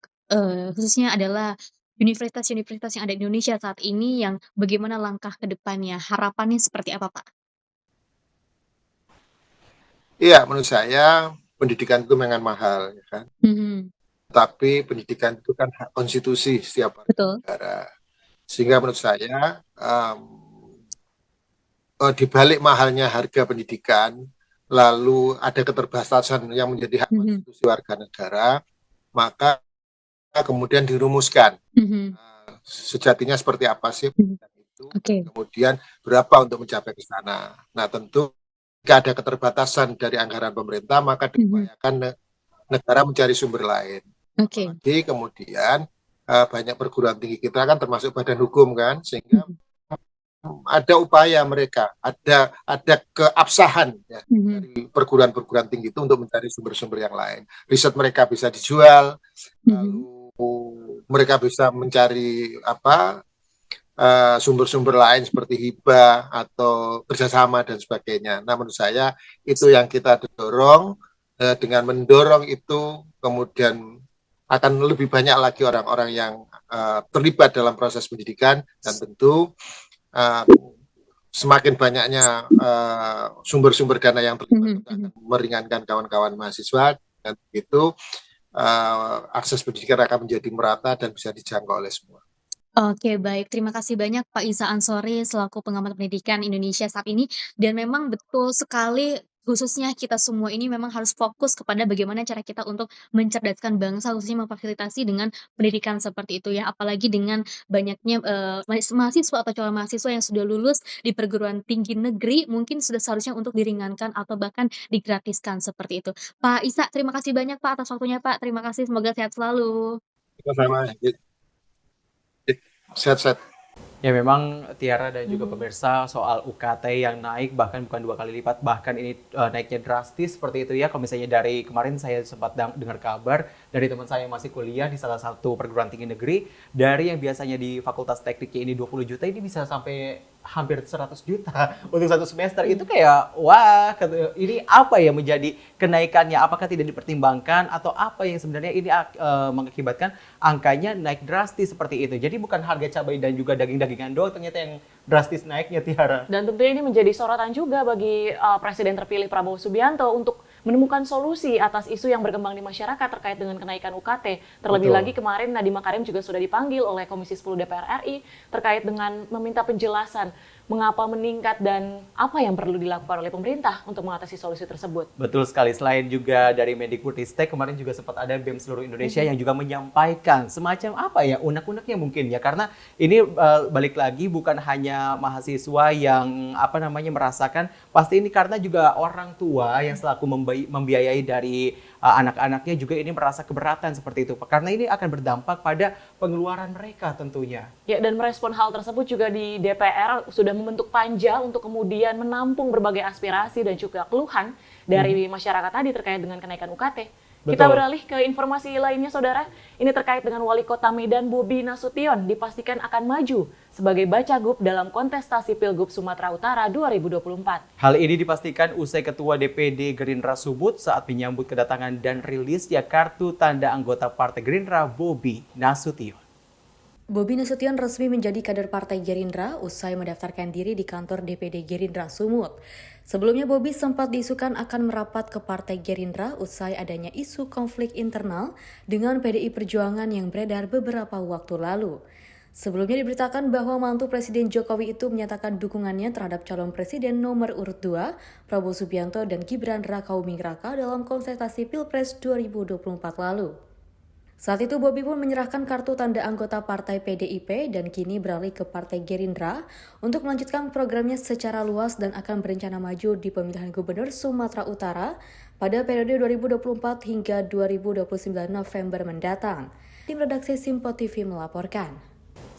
khususnya adalah universitas-universitas yang ada di Indonesia saat ini yang bagaimana langkah ke depannya, harapannya seperti apa Pak? Iya, menurut saya pendidikan itu memang mahal, ya kan. Tapi pendidikan itu kan hak konstitusi setiap negara. Sehingga menurut saya di balik mahalnya harga pendidikan, lalu ada keterbatasan yang menjadi hak konstitusi warga negara, maka kemudian dirumuskan sejatinya seperti apa sih pendidikan itu, kemudian berapa untuk mencapai ke sana. Nah, tentu jika ada keterbatasan dari anggaran pemerintah, maka diupayakan negara mencari sumber lain. Apalagi kemudian banyak perguruan tinggi kita kan termasuk badan hukum kan, sehingga ada upaya mereka, ada keabsahan ya, dari perguruan-perguruan tinggi itu untuk mencari sumber-sumber yang lain. Riset mereka bisa dijual, lalu mereka bisa mencari sumber-sumber lain seperti hibah atau kerjasama dan sebagainya. Nah, menurut saya itu yang kita dorong. Dengan mendorong itu kemudian akan lebih banyak lagi orang-orang yang terlibat dalam proses pendidikan, dan tentu semakin banyaknya sumber-sumber dana yang terlibat akan meringankan kawan-kawan mahasiswa, dan begitu akses pendidikan akan menjadi merata dan bisa dijangkau oleh semua. Oke, baik. Terima kasih banyak Pak Isa Ansori selaku pengamat pendidikan Indonesia saat ini. Dan memang betul sekali, khususnya kita semua ini memang harus fokus kepada bagaimana cara kita untuk mencerdaskan bangsa, khususnya memfasilitasi dengan pendidikan seperti itu ya. Apalagi dengan banyaknya mahasiswa atau calon mahasiswa yang sudah lulus di perguruan tinggi negeri, mungkin sudah seharusnya untuk diringankan atau bahkan digratiskan seperti itu. Pak Isa, terima kasih banyak Pak atas waktunya Pak. Terima kasih, semoga sehat selalu. Sama-sama. Sehat-sehat. Ya memang Tiara dan juga pemirsa soal UKT yang naik bahkan bukan 2 kali lipat, bahkan ini naiknya drastis seperti itu ya. Kalau misalnya dari kemarin saya sempat dengar kabar dari teman saya yang masih kuliah di salah satu perguruan tinggi negeri, dari yang biasanya di Fakultas Tekniknya ini 20 juta ini bisa sampai hampir 100 juta untuk satu semester. Itu kayak wah, ini apa ya menjadi kenaikannya? Apakah tidak dipertimbangkan atau apa yang sebenarnya ini mengakibatkan angkanya naik drastis seperti itu? Jadi bukan harga cabai dan juga daging-dagingan doang ternyata yang drastis naiknya, Tiara. Dan tentunya ini menjadi sorotan juga bagi Presiden terpilih Prabowo Subianto untuk menemukan solusi atas isu yang berkembang di masyarakat terkait dengan kenaikan UKT. Terlebih Betul. lagi kemarin Nadiem Makarim juga sudah dipanggil oleh Komisi 10 DPR RI terkait dengan meminta penjelasan mengapa meningkat dan apa yang perlu dilakukan oleh pemerintah untuk mengatasi solusi tersebut. Betul sekali. Selain juga dari Mendikbudristek, kemarin juga sempat ada BEM seluruh Indonesia yang juga menyampaikan semacam apa ya, unek-uneknya mungkin ya. Karena ini balik lagi bukan hanya mahasiswa yang merasakan, pasti ini karena juga orang tua yang selaku membiayai dari anak-anaknya juga ini merasa keberatan seperti itu. Karena ini akan berdampak pada pengeluaran mereka tentunya. Ya, dan merespon hal tersebut juga di DPR sudah membentuk panja untuk kemudian menampung berbagai aspirasi dan juga keluhan dari masyarakat tadi terkait dengan kenaikan UKT. Kita Betul. beralih ke informasi lainnya, Saudara. Ini terkait dengan Wali Kota Medan Bobi Nasution dipastikan akan maju sebagai Bacagup dalam kontestasi Pilgub Sumatera Utara 2024. Hal ini dipastikan usai Ketua DPD Gerindra Sumut saat menyambut kedatangan dan rilisnya kartu tanda anggota Partai Gerindra Bobi Nasution. Bobi Nasution resmi menjadi kader Partai Gerindra usai mendaftarkan diri di kantor DPD Gerindra Sumut. Sebelumnya Bobi sempat diisukan akan merapat ke Partai Gerindra usai adanya isu konflik internal dengan PDI Perjuangan yang beredar beberapa waktu lalu. Sebelumnya diberitakan bahwa mantu Presiden Jokowi itu menyatakan dukungannya terhadap calon presiden nomor urut 2, Prabowo Subianto dan Gibran Rakauming Raka dalam kontestasi Pilpres 2024 lalu. Saat itu Bobi pun menyerahkan kartu tanda anggota Partai PDIP dan kini beralih ke Partai Gerindra untuk melanjutkan programnya secara luas dan akan berencana maju di pemilihan Gubernur Sumatera Utara pada periode 2024 hingga 2029 November mendatang. Tim redaksi Simpo TV melaporkan.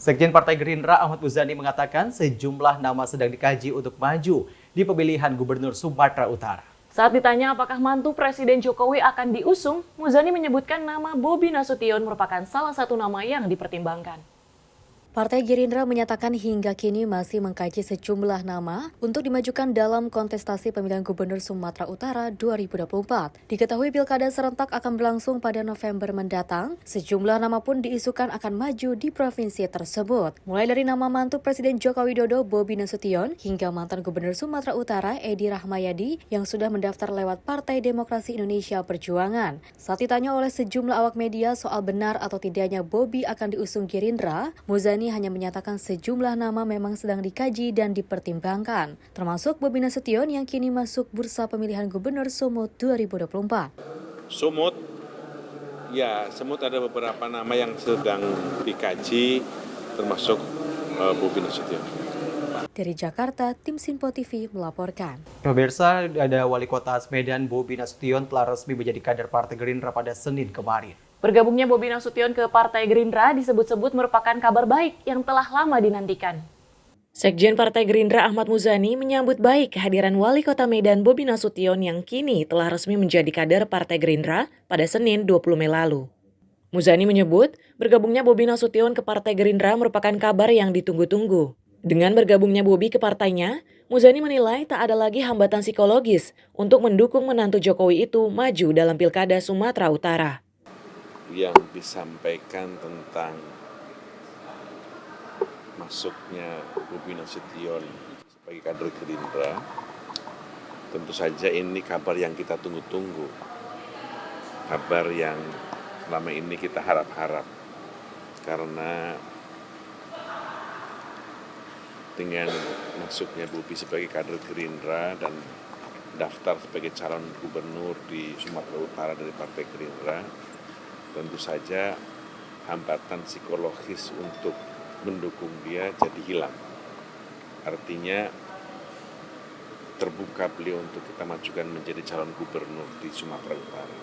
Sekjen Partai Gerindra Ahmad Muzani mengatakan sejumlah nama sedang dikaji untuk maju di pemilihan Gubernur Sumatera Utara. Saat ditanya apakah mantu Presiden Jokowi akan diusung, Muzani menyebutkan nama Bobi Nasution merupakan salah satu nama yang dipertimbangkan. Partai Gerindra menyatakan hingga kini masih mengkaji sejumlah nama untuk dimajukan dalam kontestasi pemilihan Gubernur Sumatera Utara 2024. Diketahui pilkada serentak akan berlangsung pada November mendatang, sejumlah nama pun diisukan akan maju di provinsi tersebut. Mulai dari nama mantu Presiden Joko Widodo Bobi Nasution hingga mantan Gubernur Sumatera Utara Edi Rahmayadi yang sudah mendaftar lewat Partai Demokrasi Indonesia Perjuangan. Saat ditanya oleh sejumlah awak media soal benar atau tidaknya Bobi akan diusung Gerindra, Muzani hanya menyatakan sejumlah nama memang sedang dikaji dan dipertimbangkan, termasuk Bobi Nasution yang kini masuk bursa pemilihan Gubernur Sumut 2024. Sumut ada beberapa nama yang sedang dikaji, termasuk Bobi Nasution. Dari Jakarta, tim Simpo TV melaporkan. Pemirsa, ada Wali Kota Medan Bobi Nasution telah resmi menjadi kader Partai Gerindra pada Senin kemarin. Bergabungnya Bobi Nasution ke Partai Gerindra disebut-sebut merupakan kabar baik yang telah lama dinantikan. Sekjen Partai Gerindra Ahmad Muzani menyambut baik kehadiran Wali Kota Medan Bobi Nasution yang kini telah resmi menjadi kader Partai Gerindra pada Senin 20 Mei lalu. Muzani menyebut bergabungnya Bobi Nasution ke Partai Gerindra merupakan kabar yang ditunggu-tunggu. Dengan bergabungnya Bobi ke partainya, Muzani menilai tak ada lagi hambatan psikologis untuk mendukung menantu Jokowi itu maju dalam Pilkada Sumatera Utara. Yang disampaikan tentang masuknya Bobi Nasution sebagai kader Gerindra, tentu saja ini kabar yang kita tunggu-tunggu, kabar yang selama ini kita harap-harap, karena dengan masuknya Bobi sebagai kader Gerindra dan daftar sebagai calon gubernur di Sumatera Utara dari Partai Gerindra, tentu saja hambatan psikologis untuk mendukung dia jadi hilang. Artinya terbuka beliau untuk kita majukan menjadi calon gubernur di Sumatera Utara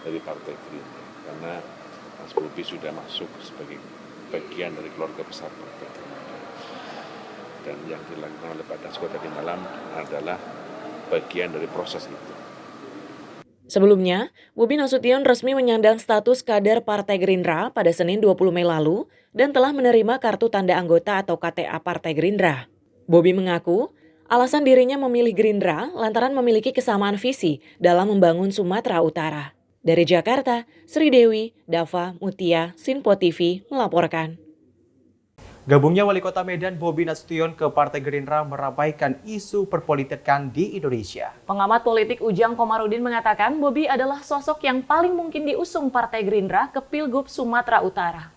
dari Partai Gerindra. Karena Mas Bobi sudah masuk sebagai bagian dari keluarga besar Partai Gerindra. dan yang dilakukan oleh Pak Dasko tadi malam adalah bagian dari proses itu. Sebelumnya, Bobi Nasution resmi menyandang status kader Partai Gerindra pada Senin 20 Mei lalu dan telah menerima kartu tanda anggota atau KTA Partai Gerindra. Bobi mengaku alasan dirinya memilih Gerindra lantaran memiliki kesamaan visi dalam membangun Sumatera Utara. Dari Jakarta, Sri Dewi, Dava, Mutia, Sinpo TV melaporkan. Gabungnya Wali Kota Medan Bobi Nasution ke Partai Gerindra meramaikan isu perpolitikan di Indonesia. Pengamat politik Ujang Komarudin mengatakan Bobi adalah sosok yang paling mungkin diusung Partai Gerindra ke Pilgub Sumatera Utara.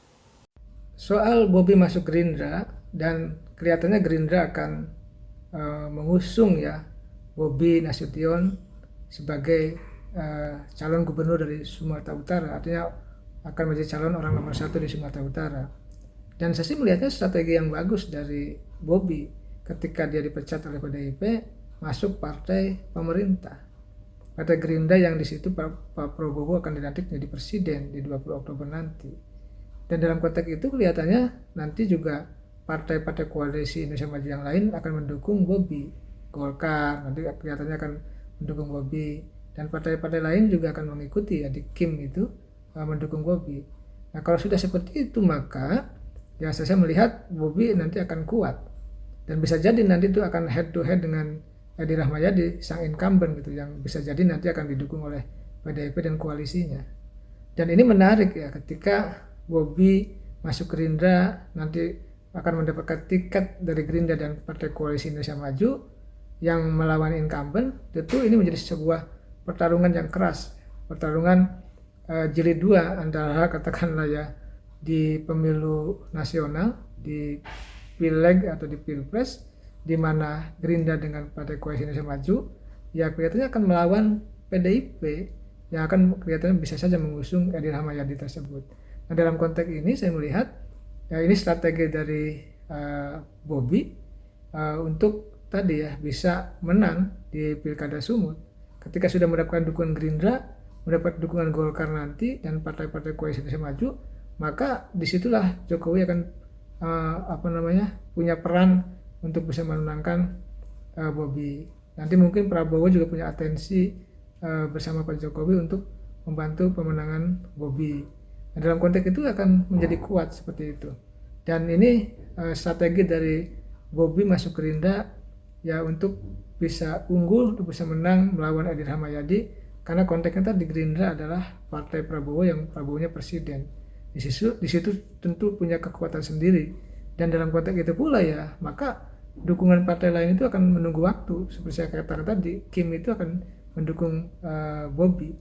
Soal Bobi masuk Gerindra dan kelihatannya Gerindra akan mengusung ya Bobi Nasution sebagai calon gubernur dari Sumatera Utara, artinya akan menjadi calon orang nomor 1 di Sumatera Utara. Dan saya sih melihatnya strategi yang bagus dari Bobi ketika dia dipecat oleh PDIP masuk partai pemerintah. Partai Gerindra yang di situ Pak Prabowo akan dilantik menjadi presiden di 20 Oktober nanti. Dan dalam konteks itu kelihatannya nanti juga partai-partai koalisi Indonesia Maju yang lain akan mendukung Bobi. Golkar nanti kelihatannya akan mendukung Bobi dan partai-partai lain juga akan mengikuti ya di KIM itu mendukung Bobi. Nah kalau sudah seperti itu maka ya saya melihat Bobi nanti akan kuat dan bisa jadi nanti itu akan head to head dengan Edi Rahmayadi sang incumbent gitu yang bisa jadi nanti akan didukung oleh PDIP dan koalisinya. Dan ini menarik ya ketika Bobi masuk Gerindra nanti akan mendapatkan tiket dari Gerindra dan Partai Koalisi Indonesia Maju yang melawan incumbent, tentu ini menjadi sebuah pertarungan yang keras, pertarungan jilid 2 antara katakanlah ya di pemilu nasional, di Pileg atau di Pilpres, di mana Gerindra dengan Partai Koalisi Indonesia Maju, ya kelihatannya akan melawan PDIP yang akan kelihatannya bisa saja mengusung Edi Rahmayadi tersebut. Nah dalam konteks ini saya melihat ya ini strategi dari Bobi untuk tadi ya bisa menang di Pilkada Sumut. Ketika sudah mendapatkan dukungan Gerindra, mendapat dukungan Golkar nanti dan partai-partai Koalisi Indonesia Maju, maka disitulah Jokowi akan punya peran untuk bisa memenangkan Bobi. Nanti mungkin Prabowo juga punya atensi bersama Pak Jokowi untuk membantu pemenangan Bobi. Nah, dalam konteks itu akan menjadi kuat seperti itu. Dan ini strategi dari Bobi masuk Gerindra ya untuk bisa unggul, untuk bisa menang melawan Edi Rahmayadi karena konteksnya tadi Gerindra adalah partai Prabowo yang Prabowo-nya presiden. Di situ tentu punya kekuatan sendiri dan dalam konteks itu pula ya maka dukungan partai lain itu akan menunggu waktu seperti saya katakan tadi KIM itu akan mendukung Bobi.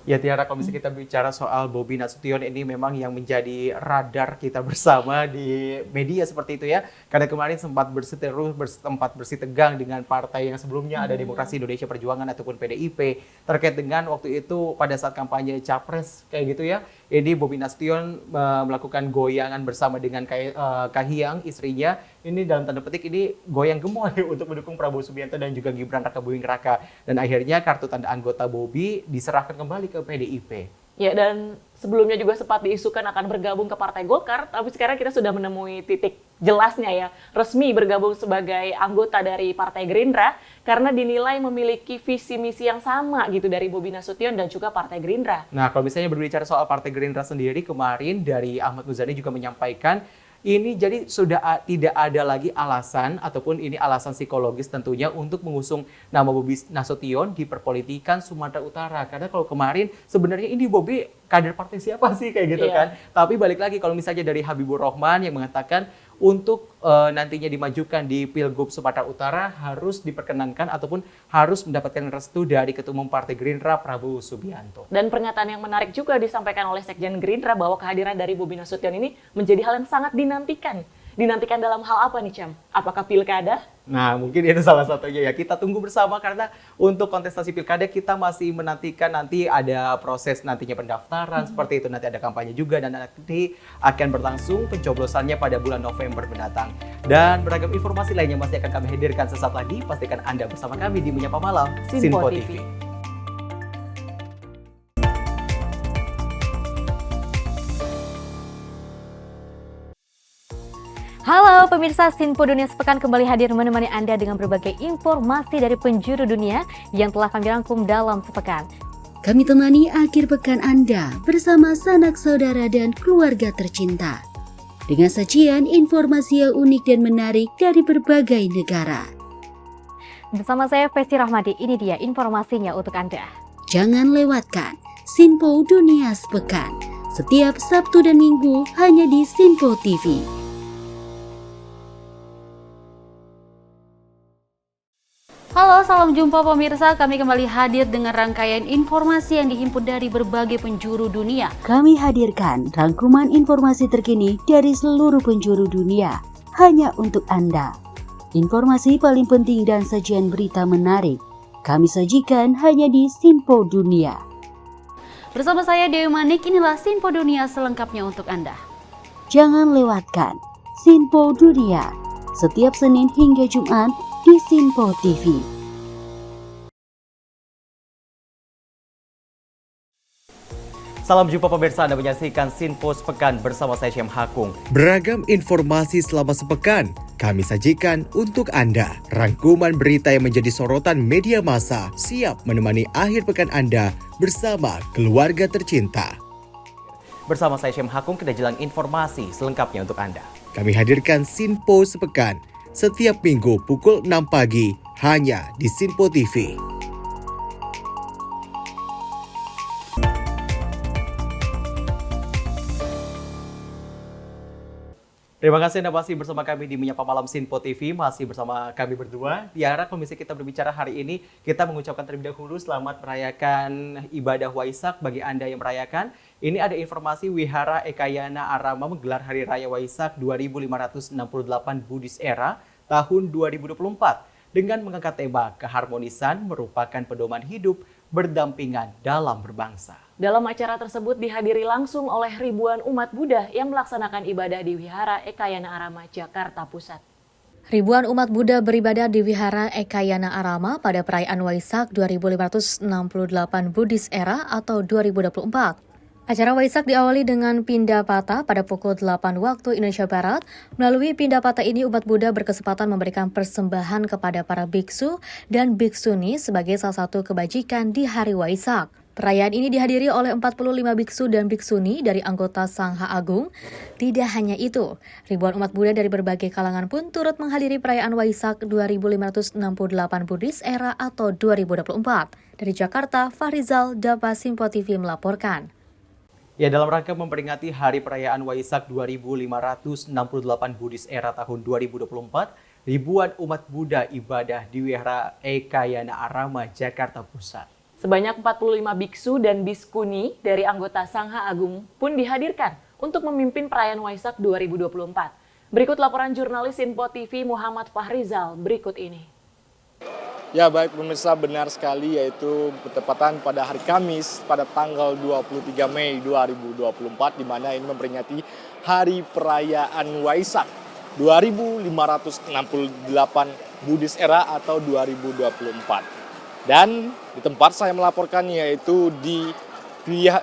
Ya Tiara, kalau misalnya kita bicara soal Bobi Nasution ini memang yang menjadi radar kita bersama di media seperti itu ya. Karena kemarin sempat bersiteru, sempat bersitegang dengan partai yang sebelumnya ada Demokrasi Indonesia Perjuangan ataupun PDIP terkait dengan waktu itu pada saat kampanye Capres kayak gitu ya. Ini Bobi Nasution melakukan goyangan bersama dengan Kahiyang istrinya. Ini dalam tanda petik ini goyang gemoy untuk mendukung Prabowo Subianto dan juga Gibran Rakabuming Raka. Dan akhirnya kartu tanda anggota Bobi diserahkan kembali ke PDIP. Ya, dan sebelumnya juga sempat diisukan akan bergabung ke Partai Golkar, tapi sekarang kita sudah menemui titik jelasnya ya, resmi bergabung sebagai anggota dari Partai Gerindra karena dinilai memiliki visi misi yang sama gitu dari Bobi Nasution dan juga Partai Gerindra. Nah, kalau misalnya berbicara soal Partai Gerindra sendiri, kemarin dari Ahmad Muzani juga menyampaikan ini jadi sudah tidak ada lagi alasan ataupun ini alasan psikologis tentunya untuk mengusung nama Bobi Nasution di perpolitikan Sumatera Utara. Karena kalau kemarin sebenarnya ini Bobi kader partai siapa sih kayak gitu kan. Tapi balik lagi kalau misalnya dari Habibur Rahman yang mengatakan untuk nantinya dimajukan di Pilgub Sumatera Utara harus diperkenankan ataupun harus mendapatkan restu dari Ketua Umum Partai Gerindra Prabowo Subianto. Dan pernyataan yang menarik juga disampaikan oleh Sekjen Gerindra bahwa kehadiran dari Bobi Nasution ini menjadi hal yang sangat dinantikan. Dinantikan dalam hal apa nih Cam? Apakah pilkada? Nah mungkin itu salah satunya ya, kita tunggu bersama karena untuk kontestasi pilkada kita masih menantikan nanti ada proses nantinya pendaftaran seperti itu, nanti ada kampanye juga dan nanti akan berlangsung pencoblosannya pada bulan November mendatang. Dan beragam informasi lainnya masih akan kami hadirkan sesaat lagi, pastikan Anda bersama kami di Menyapa Malam Sinpo TV. Halo pemirsa, Sinpo Dunia Sepekan kembali hadir menemani Anda dengan berbagai informasi dari penjuru dunia yang telah kami rangkum dalam sepekan. Kami temani akhir pekan Anda bersama sanak saudara dan keluarga tercinta. Dengan sajian informasi yang unik dan menarik dari berbagai negara. Bersama saya Festi Rahmadi, ini dia informasinya untuk Anda. Jangan lewatkan Sinpo Dunia Sepekan setiap Sabtu dan Minggu hanya di Sinpo TV. Halo, salam jumpa pemirsa. Kami kembali hadir dengan rangkaian informasi yang dihimpun dari berbagai penjuru dunia. Kami hadirkan rangkuman informasi terkini dari seluruh penjuru dunia hanya untuk Anda. Informasi paling penting dan sajian berita menarik kami sajikan hanya di Sinpo Dunia. Bersama saya Dewi Manik, inilah Sinpo Dunia selengkapnya untuk Anda. Jangan lewatkan Sinpo Dunia setiap Senin hingga Jumat di Sinpo TV. Salam jumpa pemirsa, Anda menyaksikan Sinpo Sepekan bersama saya Syam Hakung. Beragam informasi selama sepekan kami sajikan untuk Anda. Rangkuman berita yang menjadi sorotan media massa siap menemani akhir pekan Anda bersama keluarga tercinta. Bersama saya Syam Hakung, kita jelang informasi selengkapnya untuk Anda. Kami hadirkan Sinpo Sepekan setiap minggu pukul 6 pagi hanya di Sinpo TV. Terima kasih Anda masih bersama kami di Menyapa Malam Sinpo TV, masih bersama kami berdua. Di arah komisi kita berbicara hari ini, kita mengucapkan terlebih dahulu selamat merayakan ibadah Waisak bagi Anda yang merayakan. Ini ada informasi Wihara Ekayana Arama menggelar Hari Raya Waisak 2568 Buddhist Era tahun 2024 dengan mengangkat tema keharmonisan merupakan pedoman hidup berdampingan dalam berbangsa. Dalam acara tersebut dihadiri langsung oleh ribuan umat Buddha yang melaksanakan ibadah di Wihara Ekayana Arama, Jakarta Pusat. Ribuan umat Buddha beribadah di Wihara Ekayana Arama pada perayaan Waisak 2568 Buddhist Era atau 2024. Acara Waisak diawali dengan Pindapata pada pukul 8 waktu Indonesia Barat. Melalui Pindapata ini, umat Buddha berkesempatan memberikan persembahan kepada para biksu dan biksuni sebagai salah satu kebajikan di hari Waisak. Perayaan ini dihadiri oleh 45 biksu dan biksuni dari anggota Sangha Agung. Tidak hanya itu, ribuan umat Buddha dari berbagai kalangan pun turut menghadiri perayaan Waisak 2568 Buddhist Era atau 2024. Dari Jakarta, Fahrizal, Dapa Sinpo TV melaporkan. Ya, dalam rangka memperingati Hari Perayaan Waisak 2568 Buddhist Era tahun 2024, ribuan umat Buddha ibadah di Wihara Ekayana Arama, Jakarta Pusat. Sebanyak 45 biksu dan biskuni dari anggota Sangha Agung pun dihadirkan untuk memimpin perayaan Waisak 2024. Berikut laporan jurnalis Sinpo TV Muhammad Fahrizal berikut ini. Ya baik pemirsa, benar sekali, yaitu bertepatan pada hari Kamis pada tanggal 23 Mei 2024 di mana ini memperingati Hari Perayaan Waisak 2568 Buddhist Era atau 2024. Dan di tempat saya melaporkan yaitu di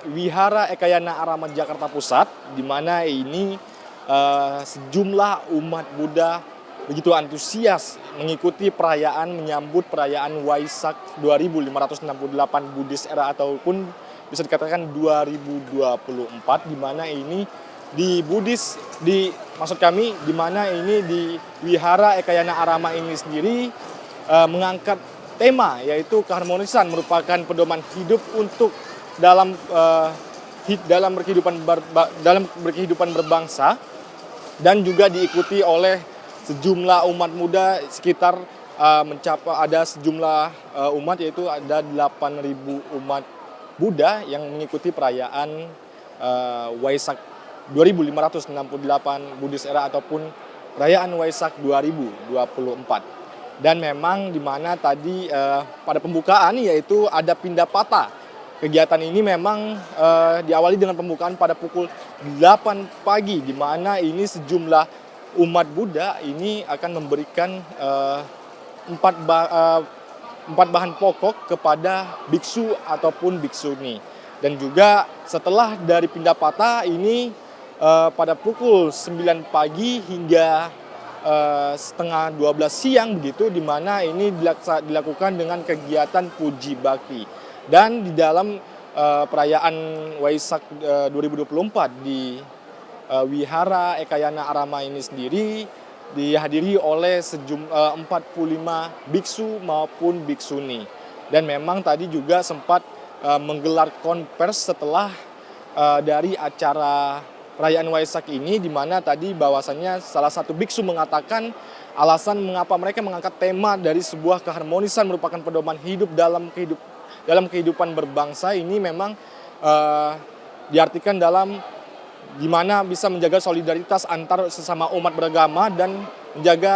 Wihara Ekayana Arama Jakarta Pusat di mana ini sejumlah umat Buddha begitu antusias mengikuti perayaan menyambut perayaan Waisak 2568 Buddhist Era ataupun bisa dikatakan 2024 di mana ini di Buddhis maksud kami di mana ini di Wihara Ekayana Arama ini sendiri mengangkat tema yaitu keharmonisan merupakan pedoman hidup untuk dalam berkehidupan berbangsa dan juga diikuti oleh sejumlah umat muda sekitar mencapai ada sejumlah umat yaitu ada 8.000 umat Buddha yang mengikuti perayaan Waisak 2568 Buddhist Era ataupun perayaan Waisak 2024. Dan memang di mana tadi pada pembukaan yaitu ada Pindapata. Kegiatan ini memang diawali dengan pembukaan pada pukul 8 pagi di mana ini sejumlah umat Buddha ini akan memberikan 4 bahan pokok kepada biksu ataupun biksuni. Dan juga setelah dari Pindapata ini pada pukul 9 pagi hingga setengah 12 siang begitu, di mana ini dilakukan dengan kegiatan puji bakti. Dan di dalam perayaan Waisak 2024 di Wihara Ekayana Arama ini sendiri dihadiri oleh 45 biksu maupun biksuni. Dan memang tadi juga sempat menggelar konvers setelah dari acara perayaan Waisak ini, di mana tadi bahwasannya salah satu biksu mengatakan alasan mengapa mereka mengangkat tema dari sebuah keharmonisan merupakan pedoman hidup dalam kehidupan berbangsa ini memang diartikan dalam gimana bisa menjaga solidaritas antar sesama umat beragama dan menjaga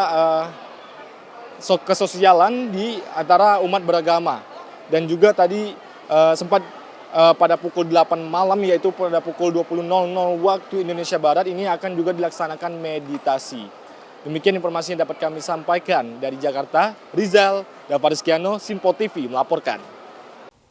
kesosialan di antara umat beragama. Dan juga tadi sempat pada pukul 8 malam, yaitu pada pukul 20.00 waktu Indonesia Barat, ini akan juga dilaksanakan meditasi. Demikian informasi yang dapat kami sampaikan dari Jakarta. Rizal Davariskiano, Simpo TV melaporkan.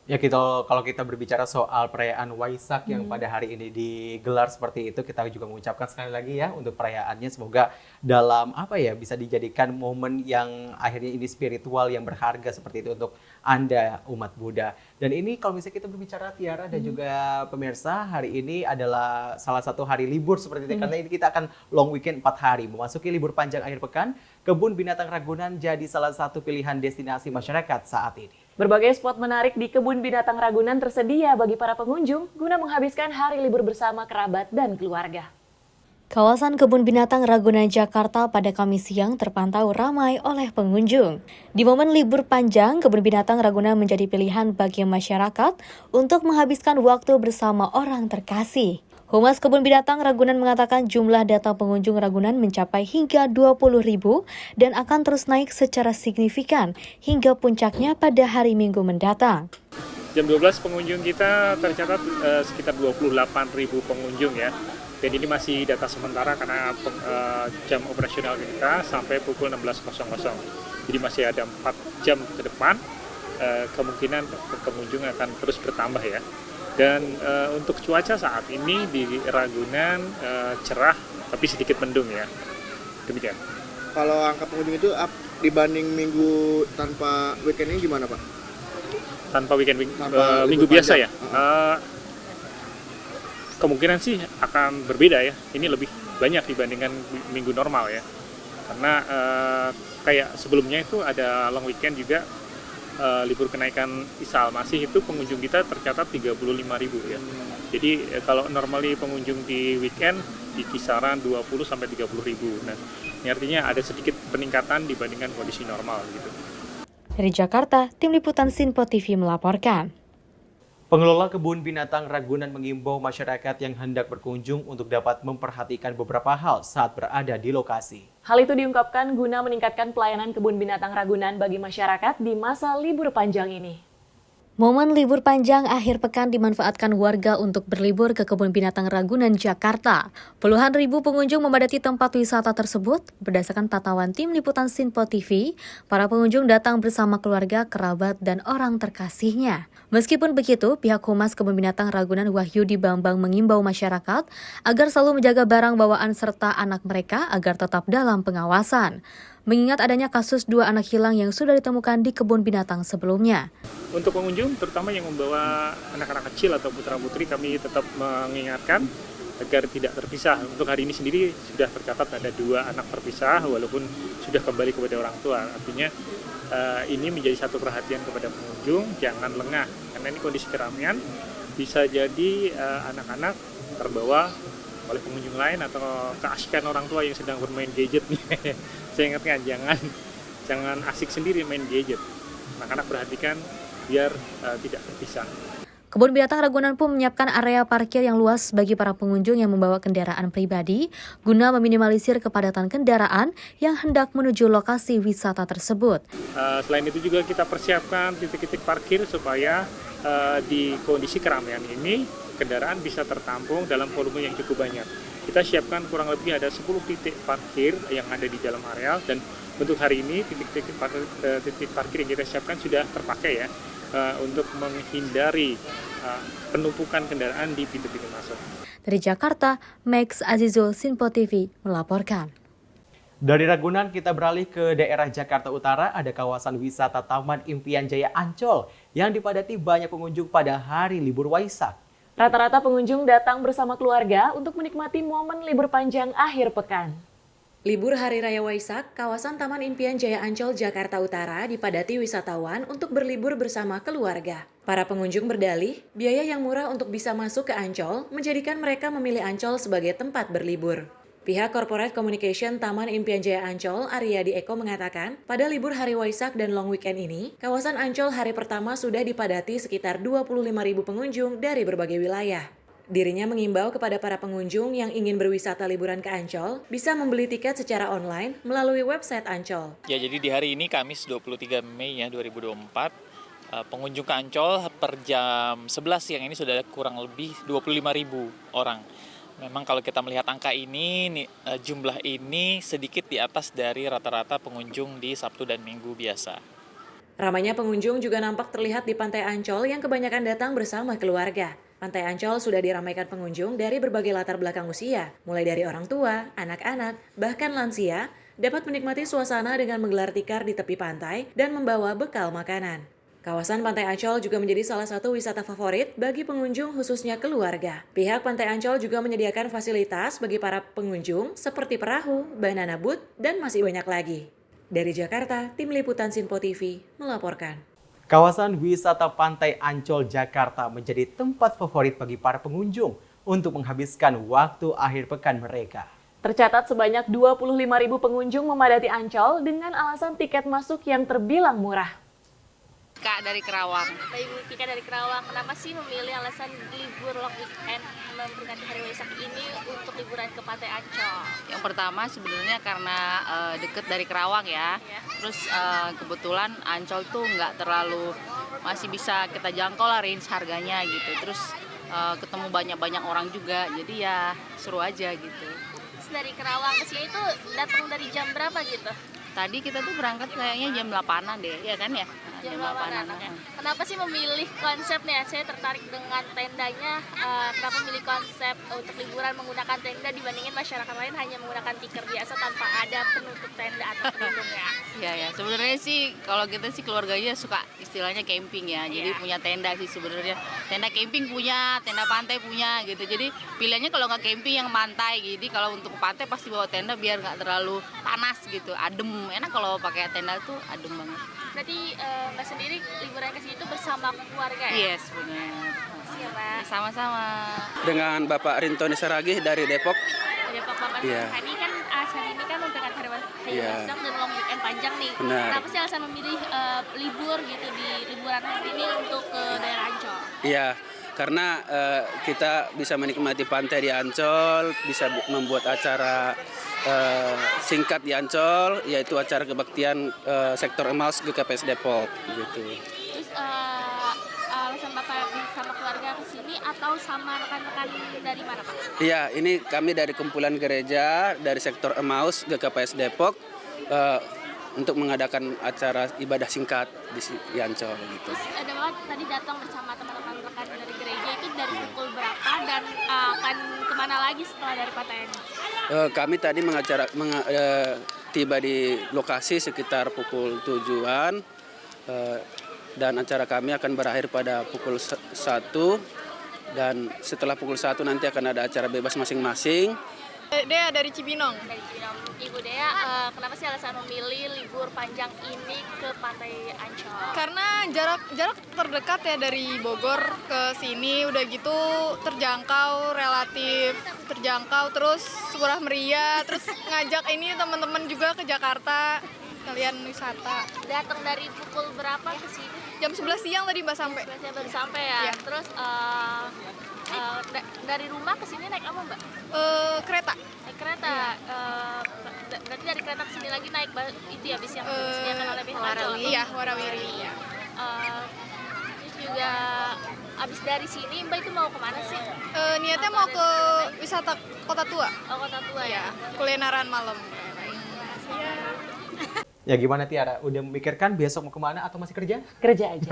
Ya, kalau kita berbicara soal perayaan Waisak yang pada hari ini digelar seperti itu, kita juga mengucapkan sekali lagi ya untuk perayaannya, semoga dalam bisa dijadikan momen yang akhirnya ini spiritual yang berharga seperti itu untuk Anda umat Buddha. Dan ini kalau misalnya kita berbicara Tiara dan juga pemirsa, hari ini adalah salah satu hari libur seperti itu, karena ini kita akan long weekend 4 hari memasuki libur panjang akhir pekan. Kebun Binatang Ragunan jadi salah satu pilihan destinasi masyarakat saat ini. Berbagai spot menarik di Kebun Binatang Ragunan tersedia bagi para pengunjung guna menghabiskan hari libur bersama kerabat dan keluarga. Kawasan Kebun Binatang Ragunan Jakarta pada Kamis siang terpantau ramai oleh pengunjung. Di momen libur panjang, Kebun Binatang Ragunan menjadi pilihan bagi masyarakat untuk menghabiskan waktu bersama orang terkasih. Humas Kebun Binatang Ragunan mengatakan jumlah data pengunjung Ragunan mencapai hingga 20.000 dan akan terus naik secara signifikan hingga puncaknya pada hari Minggu mendatang. Jam 12 pengunjung kita tercatat sekitar 28.000 pengunjung ya. Dan ini masih data sementara karena jam operasional kita sampai pukul 16.00. Jadi masih ada 4 jam ke depan, kemungkinan pengunjung akan terus bertambah ya. Dan untuk cuaca saat ini di Ragunan cerah tapi sedikit mendung ya. Demikian. Kalau angka pengunjung itu dibanding minggu tanpa weekend ini gimana Pak? Tanpa weekend minggu biasa ya? Kemungkinan sih akan berbeda ya. Ini lebih banyak dibandingkan minggu normal ya. Karena kayak sebelumnya itu ada long weekend juga. Libur kenaikan Isa Al-Masih itu pengunjung kita tercatat 35.000 ya. Jadi kalau normally pengunjung di weekend di kisaran 20 sampai 30.000. Nah, ini artinya ada sedikit peningkatan dibandingkan kondisi normal gitu. Dari Jakarta, Tim Liputan Sinpo TV melaporkan. Pengelola Kebun Binatang Ragunan mengimbau masyarakat yang hendak berkunjung untuk dapat memperhatikan beberapa hal saat berada di lokasi. Hal itu diungkapkan guna meningkatkan pelayanan Kebun Binatang Ragunan bagi masyarakat di masa libur panjang ini. Momen libur panjang akhir pekan dimanfaatkan warga untuk berlibur ke Kebun Binatang Ragunan, Jakarta. Puluhan ribu pengunjung memadati tempat wisata tersebut. Berdasarkan pantauan Tim Liputan Sinpo TV, para pengunjung datang bersama keluarga, kerabat, dan orang terkasihnya. Meskipun begitu, pihak Humas Kebun Binatang Ragunan Wahyudi Bambang mengimbau masyarakat agar selalu menjaga barang bawaan serta anak mereka agar tetap dalam pengawasan. Mengingat adanya kasus 2 anak hilang yang sudah ditemukan di kebun binatang sebelumnya. Untuk pengunjung, terutama yang membawa anak-anak kecil atau putra-putri, kami tetap mengingatkan agar tidak terpisah. Untuk hari ini sendiri sudah tercatat ada 2 anak terpisah, walaupun sudah kembali kepada orang tua. Artinya ini menjadi satu perhatian kepada pengunjung, jangan lengah. Karena ini kondisi keramaian, bisa jadi anak-anak terbawa oleh pengunjung lain atau keasikan orang tua yang sedang bermain gadget nih. Saya ingatkan jangan asik sendiri main gadget. Anak-anak perhatikan biar tidak terpisah. Kebun Binatang Ragunan pun menyiapkan area parkir yang luas bagi para pengunjung yang membawa kendaraan pribadi guna meminimalisir kepadatan kendaraan yang hendak menuju lokasi wisata tersebut. Selain itu juga kita persiapkan titik-titik parkir supaya di kondisi keramaian ini kendaraan bisa tertampung dalam volume yang cukup banyak. Kita siapkan kurang lebih ada 10 titik parkir yang ada di dalam areal, dan untuk hari ini titik parkir yang kita siapkan sudah terpakai ya, untuk menghindari penumpukan kendaraan di pintu-pintu masuk. Dari Jakarta, Max Azizul, Sinpo TV melaporkan. Dari Ragunan kita beralih ke daerah Jakarta Utara, ada kawasan wisata Taman Impian Jaya Ancol yang dipadati banyak pengunjung pada hari libur Waisak. Rata-rata pengunjung datang bersama keluarga untuk menikmati momen libur panjang akhir pekan. Libur Hari Raya Waisak, kawasan Taman Impian Jaya Ancol, Jakarta Utara dipadati wisatawan untuk berlibur bersama keluarga. Para pengunjung berdalih, biaya yang murah untuk bisa masuk ke Ancol menjadikan mereka memilih Ancol sebagai tempat berlibur. Pihak Corporate Communication Taman Impian Jaya Ancol, Aryadi Eko mengatakan, pada libur Hari Waisak dan Long Weekend ini, kawasan Ancol hari pertama sudah dipadati sekitar 25.000 pengunjung dari berbagai wilayah. Dirinya mengimbau kepada para pengunjung yang ingin berwisata liburan ke Ancol bisa membeli tiket secara online melalui website Ancol. Ya, jadi di hari ini Kamis 23 Mei ya 2024, pengunjung ke Ancol per jam 11 siang ini sudah kurang lebih 25.000 orang. Memang kalau kita melihat angka ini, jumlah ini sedikit di atas dari rata-rata pengunjung di Sabtu dan Minggu biasa. Ramainya pengunjung juga nampak terlihat di Pantai Ancol yang kebanyakan datang bersama keluarga. Pantai Ancol sudah diramaikan pengunjung dari berbagai latar belakang usia, mulai dari orang tua, anak-anak, bahkan lansia, dapat menikmati suasana dengan menggelar tikar di tepi pantai dan membawa bekal makanan. Kawasan Pantai Ancol juga menjadi salah satu wisata favorit bagi pengunjung khususnya keluarga. Pihak Pantai Ancol juga menyediakan fasilitas bagi para pengunjung seperti perahu, banana boat, dan masih banyak lagi. Dari Jakarta, Tim Liputan Sinpo TV melaporkan. Kawasan wisata Pantai Ancol, Jakarta menjadi tempat favorit bagi para pengunjung untuk menghabiskan waktu akhir pekan mereka. Tercatat sebanyak 25.000 pengunjung memadati Ancol dengan alasan tiket masuk yang terbilang murah. Kak dari Kerawang. Ibu Tika dari Kerawang, kenapa sih memilih alasan libur long weekend memperingati Hari Waisak ini untuk liburan ke Pantai Ancol? Yang pertama sebenarnya karena deket dari Kerawang ya. Terus kebetulan Ancol tuh nggak terlalu, masih bisa kita jangkau lah range harganya gitu. Terus ketemu banyak-banyak orang juga, jadi ya seru aja gitu. Terus dari Kerawang ke sini tuh datang dari jam berapa gitu? Tadi kita tuh berangkat kayaknya jam 8-an deh, ya kan ya? Jam 8-an. Kenapa sih memilih konsepnya? Saya tertarik dengan tendanya. Kenapa memilih konsep untuk liburan menggunakan tenda dibandingin masyarakat lain hanya menggunakan tikar biasa tanpa ada penutup tenda atau pelindungnya? Iya ya, sebenarnya sih kalau kita sih keluarganya suka istilahnya camping ya. Jadi punya tenda sih sebenarnya. Tenda camping punya, tenda pantai punya gitu. Jadi pilihannya kalau nggak camping yang pantai. Jadi kalau untuk ke pantai pasti bawa tenda biar nggak terlalu panas gitu, adem. Enak kalau pakai tenda tuh adem banget. Berarti Mbak sendiri liburan ke sini tuh bersama keluarga ya? Yes, benar. Siapa? Sama-sama. Dengan Bapak Rintoni Saragih dari Depok. Depok Bapak. Iya. Hari ini kan memperingati Hari Waisak dan long weekend panjang nih. Benar. Kenapa sih alasan memilih libur gitu di liburan hari ini untuk ke daerah Ancol? Iya, karena kita bisa menikmati pantai di Ancol, bisa membuat acara singkat di Ancol, yaitu acara kebaktian sektor Emmaus GKPS Depok gitu. Terus alasan Bapak sama keluarga ke sini atau sama rekan-rekan dari mana Pak? Iya, ini kami dari kumpulan gereja dari sektor Emmaus GKPS Depok untuk mengadakan acara ibadah singkat di Ancol gitu. Terus ada Bapak tadi datang bersama teman-teman rekan dari gereja itu dari pukul berapa dan akan kemana lagi setelah dari Pantai ini? Kami tadi tiba di lokasi sekitar pukul 7-an dan acara kami akan berakhir pada pukul 1 dan setelah pukul 1 nanti akan ada acara bebas masing-masing. Dea dari Cibinong. Dari Cibinong. Ibu Dea, kenapa sih alasan memilih libur panjang ini ke Pantai Ancol? Karena jarak terdekat ya dari Bogor ke sini, udah gitu relatif terjangkau, terus murah meriah, terus ngajak ini teman-teman juga ke Jakarta, kalian wisata. Datang dari pukul berapa ke sini? Jam 11 siang tadi Mbak sampai. Baru sampai ya. Iya. Terus dari rumah ke sini naik apa Mbak? Kereta. Naik kereta. Berarti dari kereta ke sini lagi naik itu ya bis yang disediakan oleh pihak Ancol. Iya, Warawiri. Iya. Terus juga abis dari sini Mbak itu mau kemana sih? Niatnya mau ke wisata Kota Tua. Oh, Kota Tua ya. Kulineran malam. Ya gimana Tiara? Udah memikirkan besok mau kemana atau masih kerja? Kerja aja.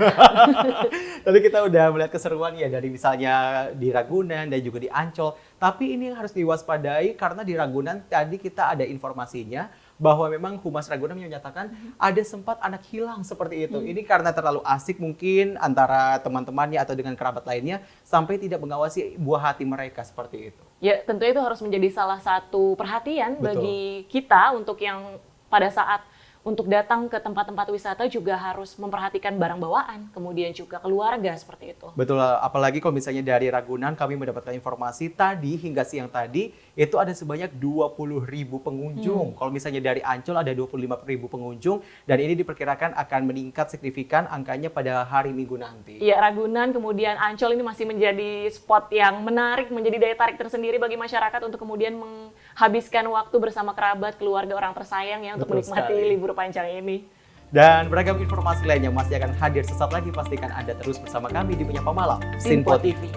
Tadi kita udah melihat keseruan ya dari misalnya di Ragunan dan juga di Ancol. Tapi ini yang harus diwaspadai karena di Ragunan tadi kita ada informasinya bahwa memang Humas Ragunan menyatakan ada sempat anak hilang seperti itu. Ini karena terlalu asik mungkin antara teman-temannya atau dengan kerabat lainnya sampai tidak mengawasi buah hati mereka seperti itu. Ya, tentu itu harus menjadi salah satu perhatian Betul. bagi kita untuk yang pada saat untuk datang ke tempat-tempat wisata juga harus memperhatikan barang bawaan, kemudian juga keluarga seperti itu. Betul, apalagi kalau misalnya dari Ragunan kami mendapatkan informasi tadi hingga siang tadi itu ada sebanyak 20.000 pengunjung. Kalau misalnya dari Ancol ada 25.000 pengunjung dan ini diperkirakan akan meningkat signifikan angkanya pada hari Minggu nanti. Iya, Ragunan kemudian Ancol ini masih menjadi spot yang menarik, menjadi daya tarik tersendiri bagi masyarakat untuk kemudian menghabiskan waktu bersama kerabat, keluarga, orang tersayang ya untuk Betul menikmati sekali. libur panjang ini. Dan beragam informasi lainnya masih akan hadir sesaat lagi. Pastikan Anda terus bersama kami di Menyapa Malam Sinpo TV.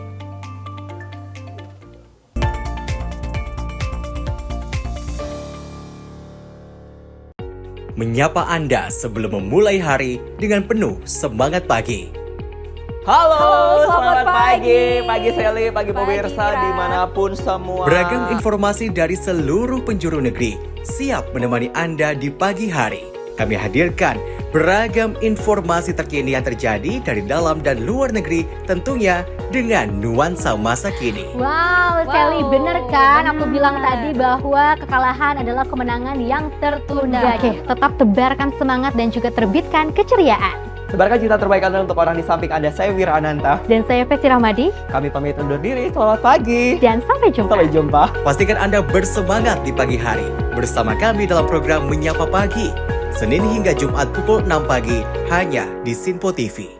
Menyapa Anda sebelum memulai hari dengan penuh semangat pagi. Halo, selamat pagi. Pagi Sally, pagi pemirsa dimanapun semua. Beragam informasi dari seluruh penjuru negeri siap menemani Anda di pagi hari. Kami hadirkan beragam informasi terkini yang terjadi dari dalam dan luar negeri, tentunya dengan nuansa masa kini. Wow, Sally, bener kan? Aku bilang tadi bahwa kekalahan adalah kemenangan yang tertunda. Oke, tetap tebarkan semangat dan juga terbitkan keceriaan. Sebarkan cinta terbaik Anda untuk orang di samping Anda. Saya Wira Ananta. Dan saya Festi Rahmadi. Kami pamit undur diri. Selamat pagi. Dan sampai jumpa. Sampai jumpa. Pastikan Anda bersemangat di pagi hari bersama kami dalam program Menyapa Pagi, Senin hingga Jumat pukul 6 pagi hanya di Sinpo TV.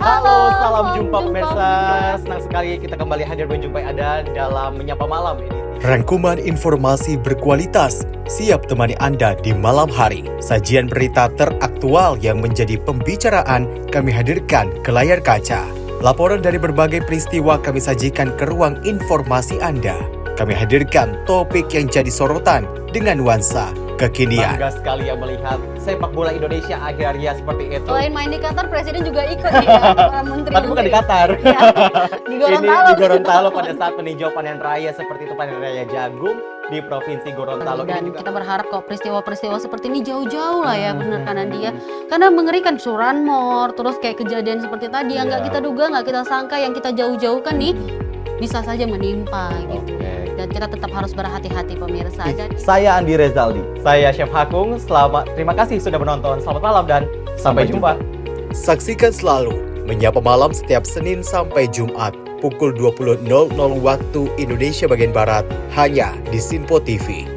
Halo, salam jumpa pemirsa. Senang sekali kita kembali hadir menjumpai Anda dalam Menyapa Malam ini. Rangkuman informasi berkualitas siap temani Anda di malam hari. Sajian berita teraktual yang menjadi pembicaraan kami hadirkan ke layar kaca. Laporan dari berbagai peristiwa kami sajikan ke ruang informasi Anda. Kami hadirkan topik yang jadi sorotan dengan nuansa kekinian. Bangga sekali ya melihat sepak bola Indonesia akhirnya seperti itu. Selain main di Qatar, Presiden juga ikut ya, para menteri. Tapi bukan di Qatar. Ya, di Gorontalo. Ini di Gorontalo pada saat meninjau panen raya seperti itu, panen raya jagung di Provinsi Gorontalo. Dan kita berharap kok peristiwa-peristiwa seperti ini jauh-jauh lah ya, bener kan Andi ya. Karena mengerikan curanmor, terus kayak kejadian seperti tadi yang nggak kita duga, nggak kita sangka, yang kita jauh-jauhkan nih bisa saja menimpa gitu. Dan kita tetap harus berhati-hati pemirsa. Saya Andi Rezaldi. Saya Chef Hakung. Terima kasih sudah menonton. Selamat malam dan sampai jumpa. Saksikan selalu Menyapa Malam setiap Senin sampai Jumat pukul 20.00 waktu Indonesia bagian Barat hanya di Sinpo TV.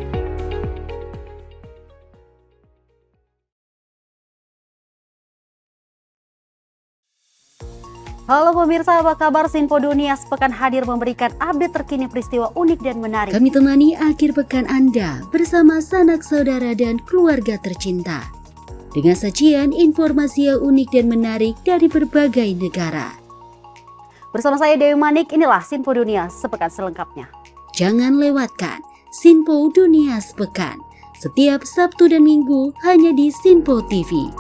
Halo pemirsa, apa kabar? Sinpo Dunia sepekan hadir memberikan update terkini peristiwa unik dan menarik. Kami temani akhir pekan Anda bersama sanak saudara dan keluarga tercinta. Dengan sajian informasi yang unik dan menarik dari berbagai negara. Bersama saya Dewi Manik, inilah Sinpo Dunia sepekan selengkapnya. Jangan lewatkan Sinpo Dunia sepekan. Setiap Sabtu dan Minggu hanya di Sinpo TV.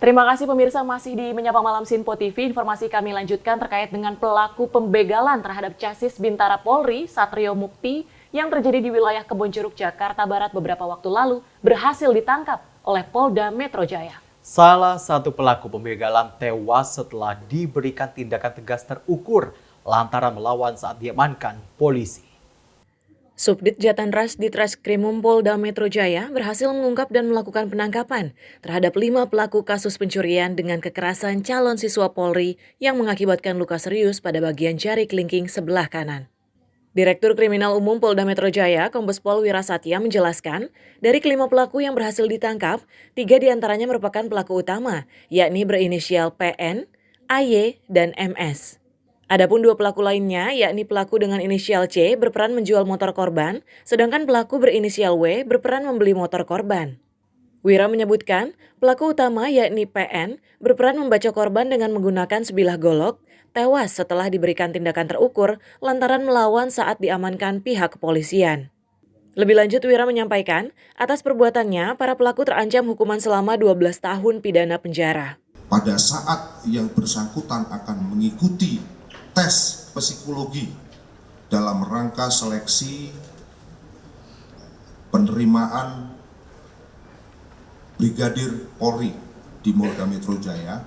Terima kasih pemirsa masih di Menyapa Malam Sinpo TV. Informasi kami lanjutkan terkait dengan pelaku pembegalan terhadap chassis Bintara Polri, Satrio Mukti, yang terjadi di wilayah Kebonjeruk, Jakarta Barat beberapa waktu lalu berhasil ditangkap oleh Polda Metro Jaya. Salah satu pelaku pembegalan tewas setelah diberikan tindakan tegas terukur lantaran melawan saat diamankan polisi. Subdit Jatanras Ditreskrimum Polda Metro Jaya berhasil mengungkap dan melakukan penangkapan terhadap 5 pelaku kasus pencurian dengan kekerasan calon siswa Polri yang mengakibatkan luka serius pada bagian jari kelingking sebelah kanan. Direktur Kriminal Umum Polda Metro Jaya, Kombes Pol Wirasatya menjelaskan, dari kelima pelaku yang berhasil ditangkap, 3 diantaranya merupakan pelaku utama, yakni berinisial PN, AY, dan MS. Adapun 2 pelaku lainnya, yakni pelaku dengan inisial C berperan menjual motor korban, sedangkan pelaku berinisial W berperan membeli motor korban. Wira menyebutkan, pelaku utama yakni PN berperan membaca korban dengan menggunakan sebilah golok, tewas setelah diberikan tindakan terukur lantaran melawan saat diamankan pihak kepolisian. Lebih lanjut, Wira menyampaikan, atas perbuatannya, para pelaku terancam hukuman selama 12 tahun pidana penjara. Pada saat yang bersangkutan akan mengikuti tes psikologi dalam rangka seleksi penerimaan Brigadir Polri di Polda Metro Jaya,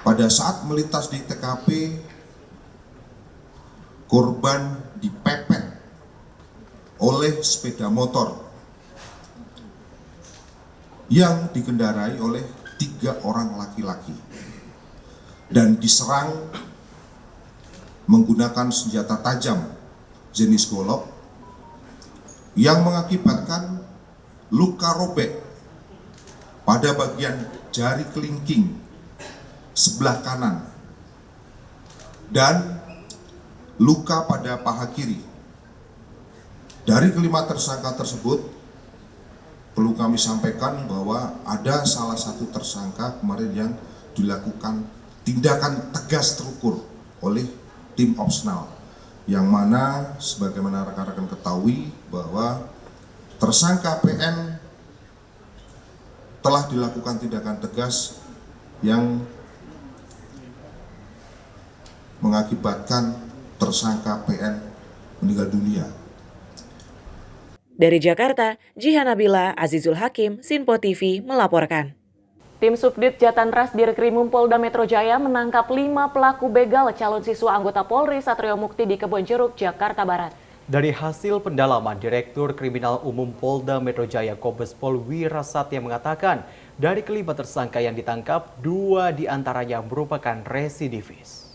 pada saat melintas di TKP, korban dipepet oleh sepeda motor yang dikendarai oleh 3 orang laki-laki dan diserang menggunakan senjata tajam jenis golok yang mengakibatkan luka robek pada bagian jari kelingking sebelah kanan dan luka pada paha kiri. Dari kelima tersangka tersebut, perlu kami sampaikan bahwa ada salah satu tersangka kemarin yang dilakukan tindakan tegas terukur oleh tim opsenal, yang mana sebagaimana rekan-rekan ketahui bahwa tersangka PN telah dilakukan tindakan tegas yang mengakibatkan tersangka PN meninggal dunia. Dari Jakarta, Jihan Nabila, Azizul Hakim, Sinpo TV melaporkan. Tim Subdit Jatanras Dirkrimum Polda Metro Jaya menangkap 5 pelaku begal calon siswa anggota Polri Satrio Mukti di Kebonjeruk, Jakarta Barat. Dari hasil pendalaman, Direktur Kriminal Umum Polda Metro Jaya Kombes Pol Wira Satya mengatakan, dari kelima tersangka yang ditangkap, 2 diantaranya merupakan residivis.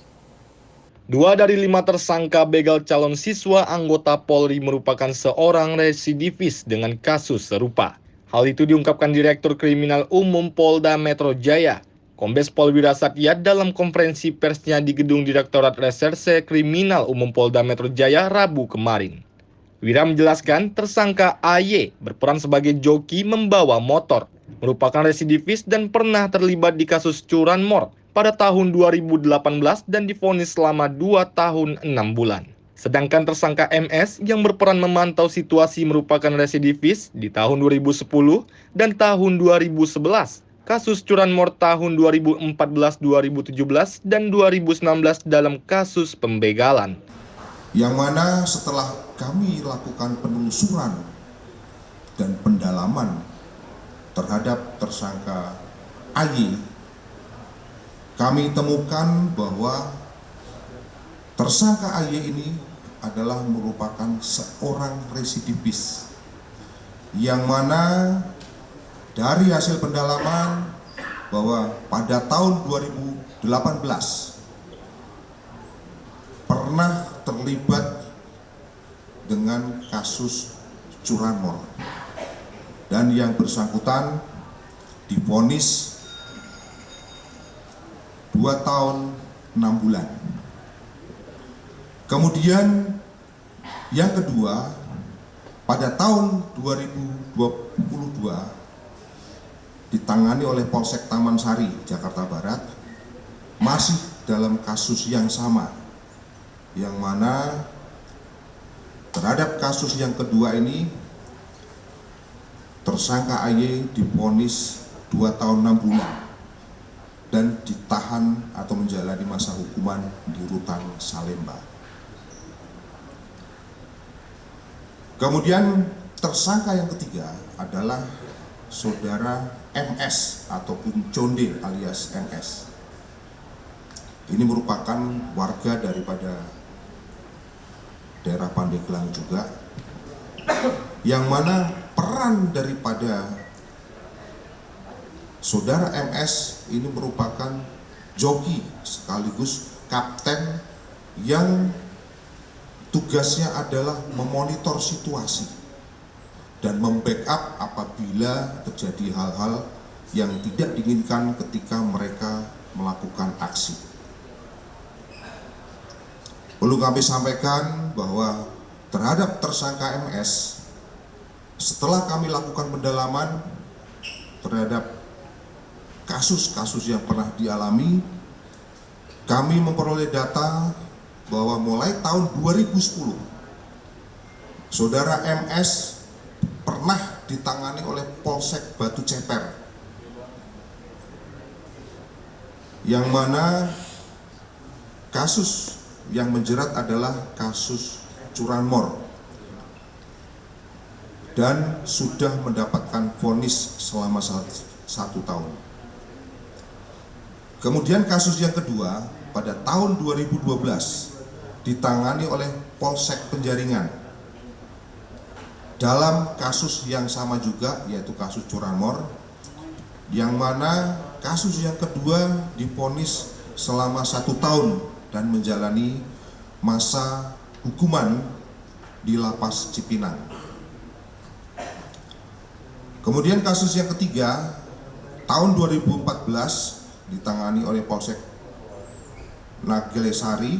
2 dari 5 tersangka begal calon siswa anggota Polri merupakan seorang residivis dengan kasus serupa. Hal itu diungkapkan Direktur Kriminal Umum Polda Metro Jaya, Kombes Pol Wira Satya dalam konferensi persnya di Gedung Direktorat Reserse Kriminal Umum Polda Metro Jaya Rabu kemarin. Wira menjelaskan tersangka AY berperan sebagai joki membawa motor, merupakan residivis dan pernah terlibat di kasus curanmor pada tahun 2018 dan divonis selama 2 tahun 6 bulan. Sedangkan tersangka MS yang berperan memantau situasi merupakan residivis di tahun 2010 dan tahun 2011, kasus curanmor tahun 2014, 2017, dan 2019 dalam kasus pembegalan. Yang mana setelah kami lakukan penelusuran dan pendalaman terhadap tersangka AY, kami temukan bahwa tersangka AY ini adalah merupakan seorang residivis yang mana dari hasil pendalaman bahwa pada tahun 2018 pernah terlibat dengan kasus curanmor dan yang bersangkutan divonis 2 tahun 6 bulan. Kemudian yang kedua, pada tahun 2022 ditangani oleh Polsek Taman Sari, Jakarta Barat, masih dalam kasus yang sama, yang mana terhadap kasus yang kedua ini tersangka AY divonis 2 tahun 6 bulan dan ditahan atau menjalani masa hukuman di Rutan Salemba. Kemudian tersangka yang ketiga adalah saudara MS ataupun Conde alias MS. Ini merupakan warga daripada daerah Pandeglang juga, yang mana peran daripada saudara MS ini merupakan joki sekaligus kapten yang tugasnya adalah memonitor situasi dan membackup apabila terjadi hal-hal yang tidak diinginkan ketika mereka melakukan aksi. Perlu kami sampaikan bahwa terhadap tersangka MS, setelah kami lakukan pendalaman terhadap kasus-kasus yang pernah dialami, kami memperoleh data bahwa mulai tahun 2010 Saudara MS pernah ditangani oleh Polsek Batu Ceper, yang mana kasus yang menjerat adalah kasus curanmor dan sudah mendapatkan vonis selama 1 tahun. Kemudian kasus yang kedua pada tahun 2012 ditangani oleh Polsek Penjaringan dalam kasus yang sama juga, yaitu kasus curanmor, yang mana kasus yang kedua divonis selama 1 tahun dan menjalani masa hukuman di Lapas Cipinang. Kemudian kasus yang ketiga tahun 2014 ditangani oleh Polsek Nagelesari,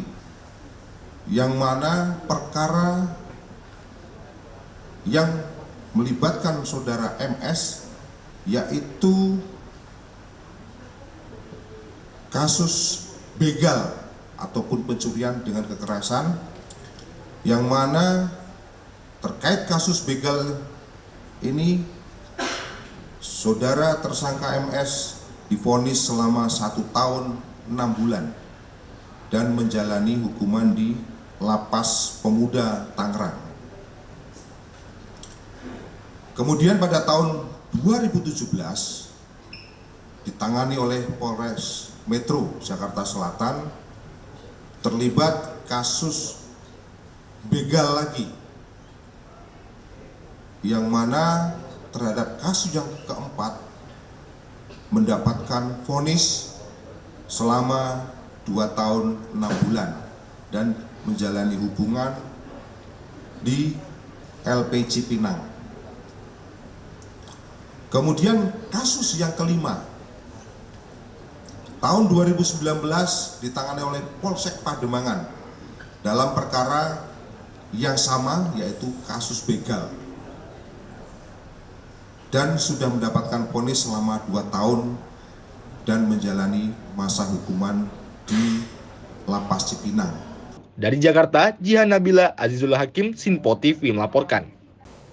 yang mana perkara yang melibatkan saudara MS yaitu kasus begal ataupun pencurian dengan kekerasan, yang mana terkait kasus begal ini saudara tersangka MS divonis selama 1 tahun 6 bulan dan menjalani hukuman di Lapas Pemuda Tangerang. Kemudian pada tahun 2017 ditangani oleh Polres Metro Jakarta Selatan terlibat kasus begal lagi, yang mana terhadap kasus yang keempat mendapatkan vonis selama 2 tahun 6 bulan dan menjalani hubungan di LP Cipinang. Kemudian kasus yang kelima tahun 2019 ditangani oleh Polsek Pademangan dalam perkara yang sama, yaitu kasus begal, dan sudah mendapatkan vonis selama 2 tahun dan menjalani masa hukuman di Lapas Cipinang. Dari Jakarta, Jihan Nabila, Azizullah Hakim, Sinpo TV melaporkan.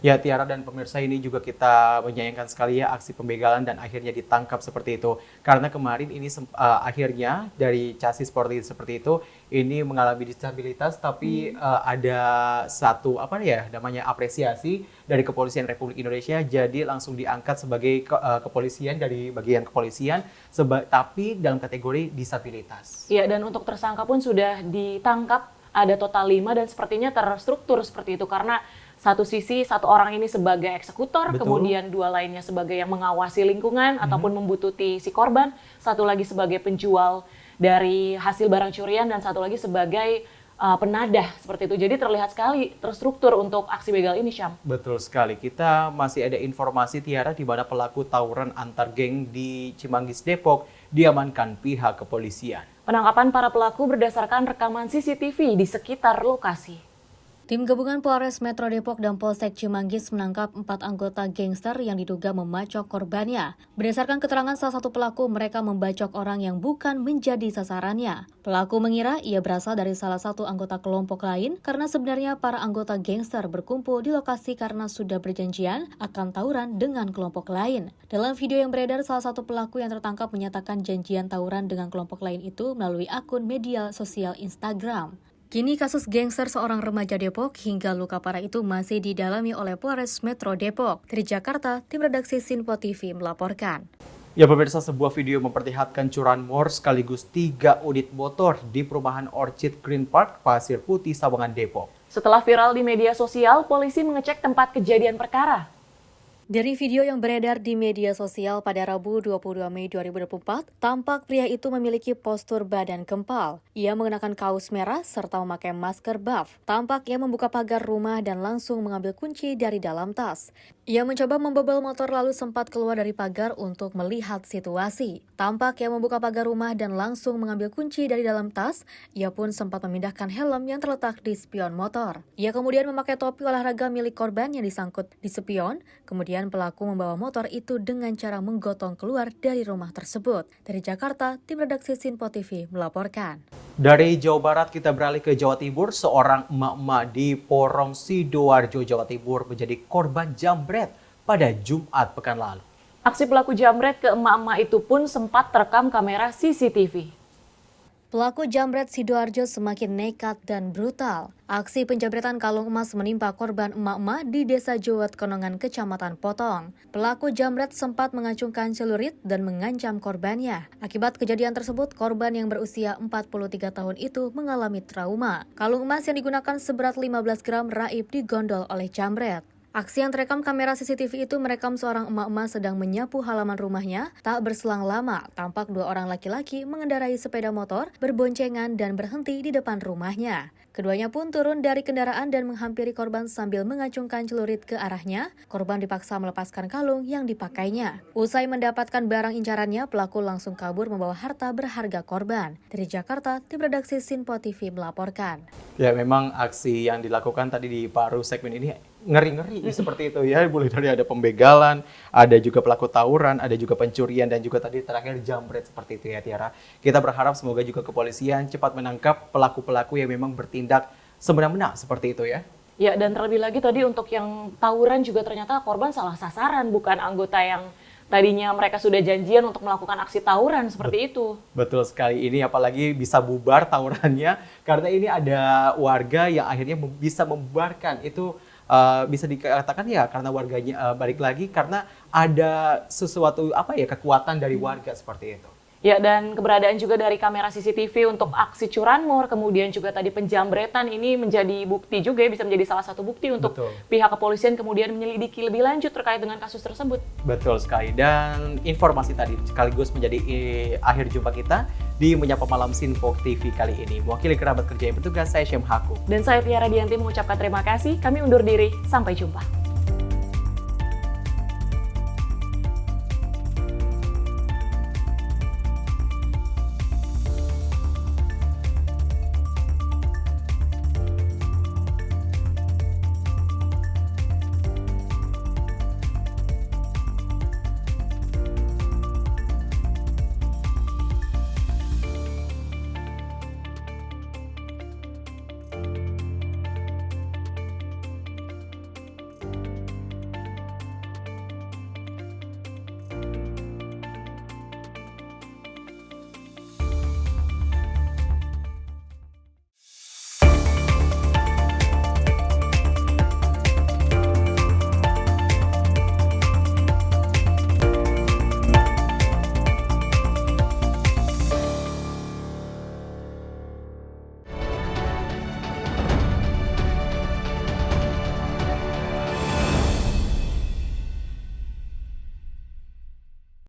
Ya, Tiara dan pemirsa, ini juga kita menyayangkan sekali ya aksi pembegalan dan akhirnya ditangkap seperti itu. Karena kemarin ini akhirnya dari chassis seperti itu ini mengalami disabilitas, tapi ada satu namanya apresiasi dari Kepolisian Republik Indonesia, jadi langsung diangkat sebagai kepolisian dari bagian kepolisian, tapi dalam kategori disabilitas. Iya, dan untuk tersangka pun sudah ditangkap, ada total 5 dan sepertinya terstruktur seperti itu karena satu sisi 1 orang ini sebagai eksekutor, betul, kemudian 2 lainnya sebagai yang mengawasi lingkungan ataupun membututi si korban, 1 lagi sebagai penjual dari hasil barang curian, dan 1 lagi sebagai penadah seperti itu. Jadi terlihat sekali terstruktur untuk aksi begal ini, Syam. Betul sekali. Kita masih ada informasi, Tiara, di mana pelaku tawuran antar geng di Cimanggis, Depok diamankan pihak kepolisian. Penangkapan para pelaku berdasarkan rekaman CCTV di sekitar lokasi. Tim gabungan Polres Metro Depok dan Polsek Cimanggis menangkap 4 anggota gangster yang diduga membacok korbannya. Berdasarkan keterangan salah satu pelaku, mereka membacok orang yang bukan menjadi sasarannya. Pelaku mengira ia berasal dari salah satu anggota kelompok lain karena sebenarnya para anggota gangster berkumpul di lokasi karena sudah berjanjian akan tawuran dengan kelompok lain. Dalam video yang beredar, salah satu pelaku yang tertangkap menyatakan janjian tawuran dengan kelompok lain itu melalui akun media sosial Instagram. Kini kasus gangster seorang remaja Depok hingga luka parah itu masih didalami oleh Polres Metro Depok. Dari Jakarta, tim redaksi Sinpo TV melaporkan. Ya pemirsa, sebuah video memperlihatkan curanmor sekaligus 3 unit motor di perumahan Orchid Green Park, Pasir Putih, Sawangan, Depok. Setelah viral di media sosial, polisi mengecek tempat kejadian perkara. Dari video yang beredar di media sosial pada Rabu 22 Mei 2024, tampak pria itu memiliki postur badan kempal. Ia mengenakan kaos merah serta memakai masker buff. Tampak ia membuka pagar rumah dan langsung mengambil kunci dari dalam tas. Ia mencoba membobol motor lalu sempat keluar dari pagar untuk melihat situasi. Tampak ia membuka pagar rumah dan langsung mengambil kunci dari dalam tas. Ia pun sempat memindahkan helm yang terletak di spion motor. Ia kemudian memakai topi olahraga milik korban yang disangkut di spion. Kemudian pelaku membawa motor itu dengan cara menggotong keluar dari rumah tersebut. Dari Jakarta, tim redaksi Sinpo TV melaporkan. Dari Jawa Barat kita beralih ke Jawa Timur. Seorang emak-emak di Porong Sidoarjo, Jawa Timur menjadi korban jambret pada Jumat pekan lalu. Aksi pelaku jambret ke emak-emak itu pun sempat terekam kamera CCTV. Pelaku jambret Sidoarjo semakin nekat dan brutal. Aksi penjambretan kalung emas menimpa korban emak-emak di Desa Jowet Konongan, Kecamatan Potong. Pelaku jambret sempat mengacungkan celurit dan mengancam korbannya. Akibat kejadian tersebut, korban yang berusia 43 tahun itu mengalami trauma. Kalung emas yang digunakan seberat 15 gram raib digondol oleh jambret. Aksi yang terekam kamera CCTV itu merekam seorang emak-emak sedang menyapu halaman rumahnya. Tak berselang lama, tampak dua orang laki-laki mengendarai sepeda motor berboncengan dan berhenti di depan rumahnya. Keduanya pun turun dari kendaraan dan menghampiri korban sambil mengacungkan celurit ke arahnya. Korban dipaksa melepaskan kalung yang dipakainya. Usai mendapatkan barang incarannya, pelaku langsung kabur membawa harta berharga korban. Dari Jakarta, tim redaksi Sinpo TV melaporkan. Ya, memang aksi yang dilakukan tadi di paruh segmen ini ngeri-ngeri seperti itu ya. Mulai dari ada pembegalan, ada juga pelaku tawuran, ada juga pencurian, dan juga tadi terakhir jambret seperti itu ya, Tiara. Kita berharap semoga juga kepolisian cepat menangkap pelaku-pelaku yang memang bertindak semena-mena seperti itu ya. Ya, dan terlebih lagi tadi untuk yang tawuran juga ternyata korban salah sasaran, bukan anggota yang tadinya mereka sudah janjian untuk melakukan aksi tawuran seperti itu. Betul sekali, ini apalagi bisa bubar tawurannya karena ini ada warga yang akhirnya bisa membubarkan itu. Bisa dikatakan ya karena warganya balik lagi karena ada sesuatu kekuatan dari warga seperti itu. Ya, dan keberadaan juga dari kamera CCTV untuk aksi curanmor, kemudian juga tadi penjambretan ini menjadi bukti juga, bisa menjadi salah satu bukti untuk pihak kepolisian kemudian menyelidiki lebih lanjut terkait dengan kasus tersebut. Betul sekali, dan informasi tadi sekaligus menjadi akhir jumpa kita di Menyapa Malam Sinpo TV kali ini. Mewakili kerabat kerja yang bertugas, saya Syem Haku. Dan saya Tiara Dianti mengucapkan terima kasih, kami undur diri, sampai jumpa.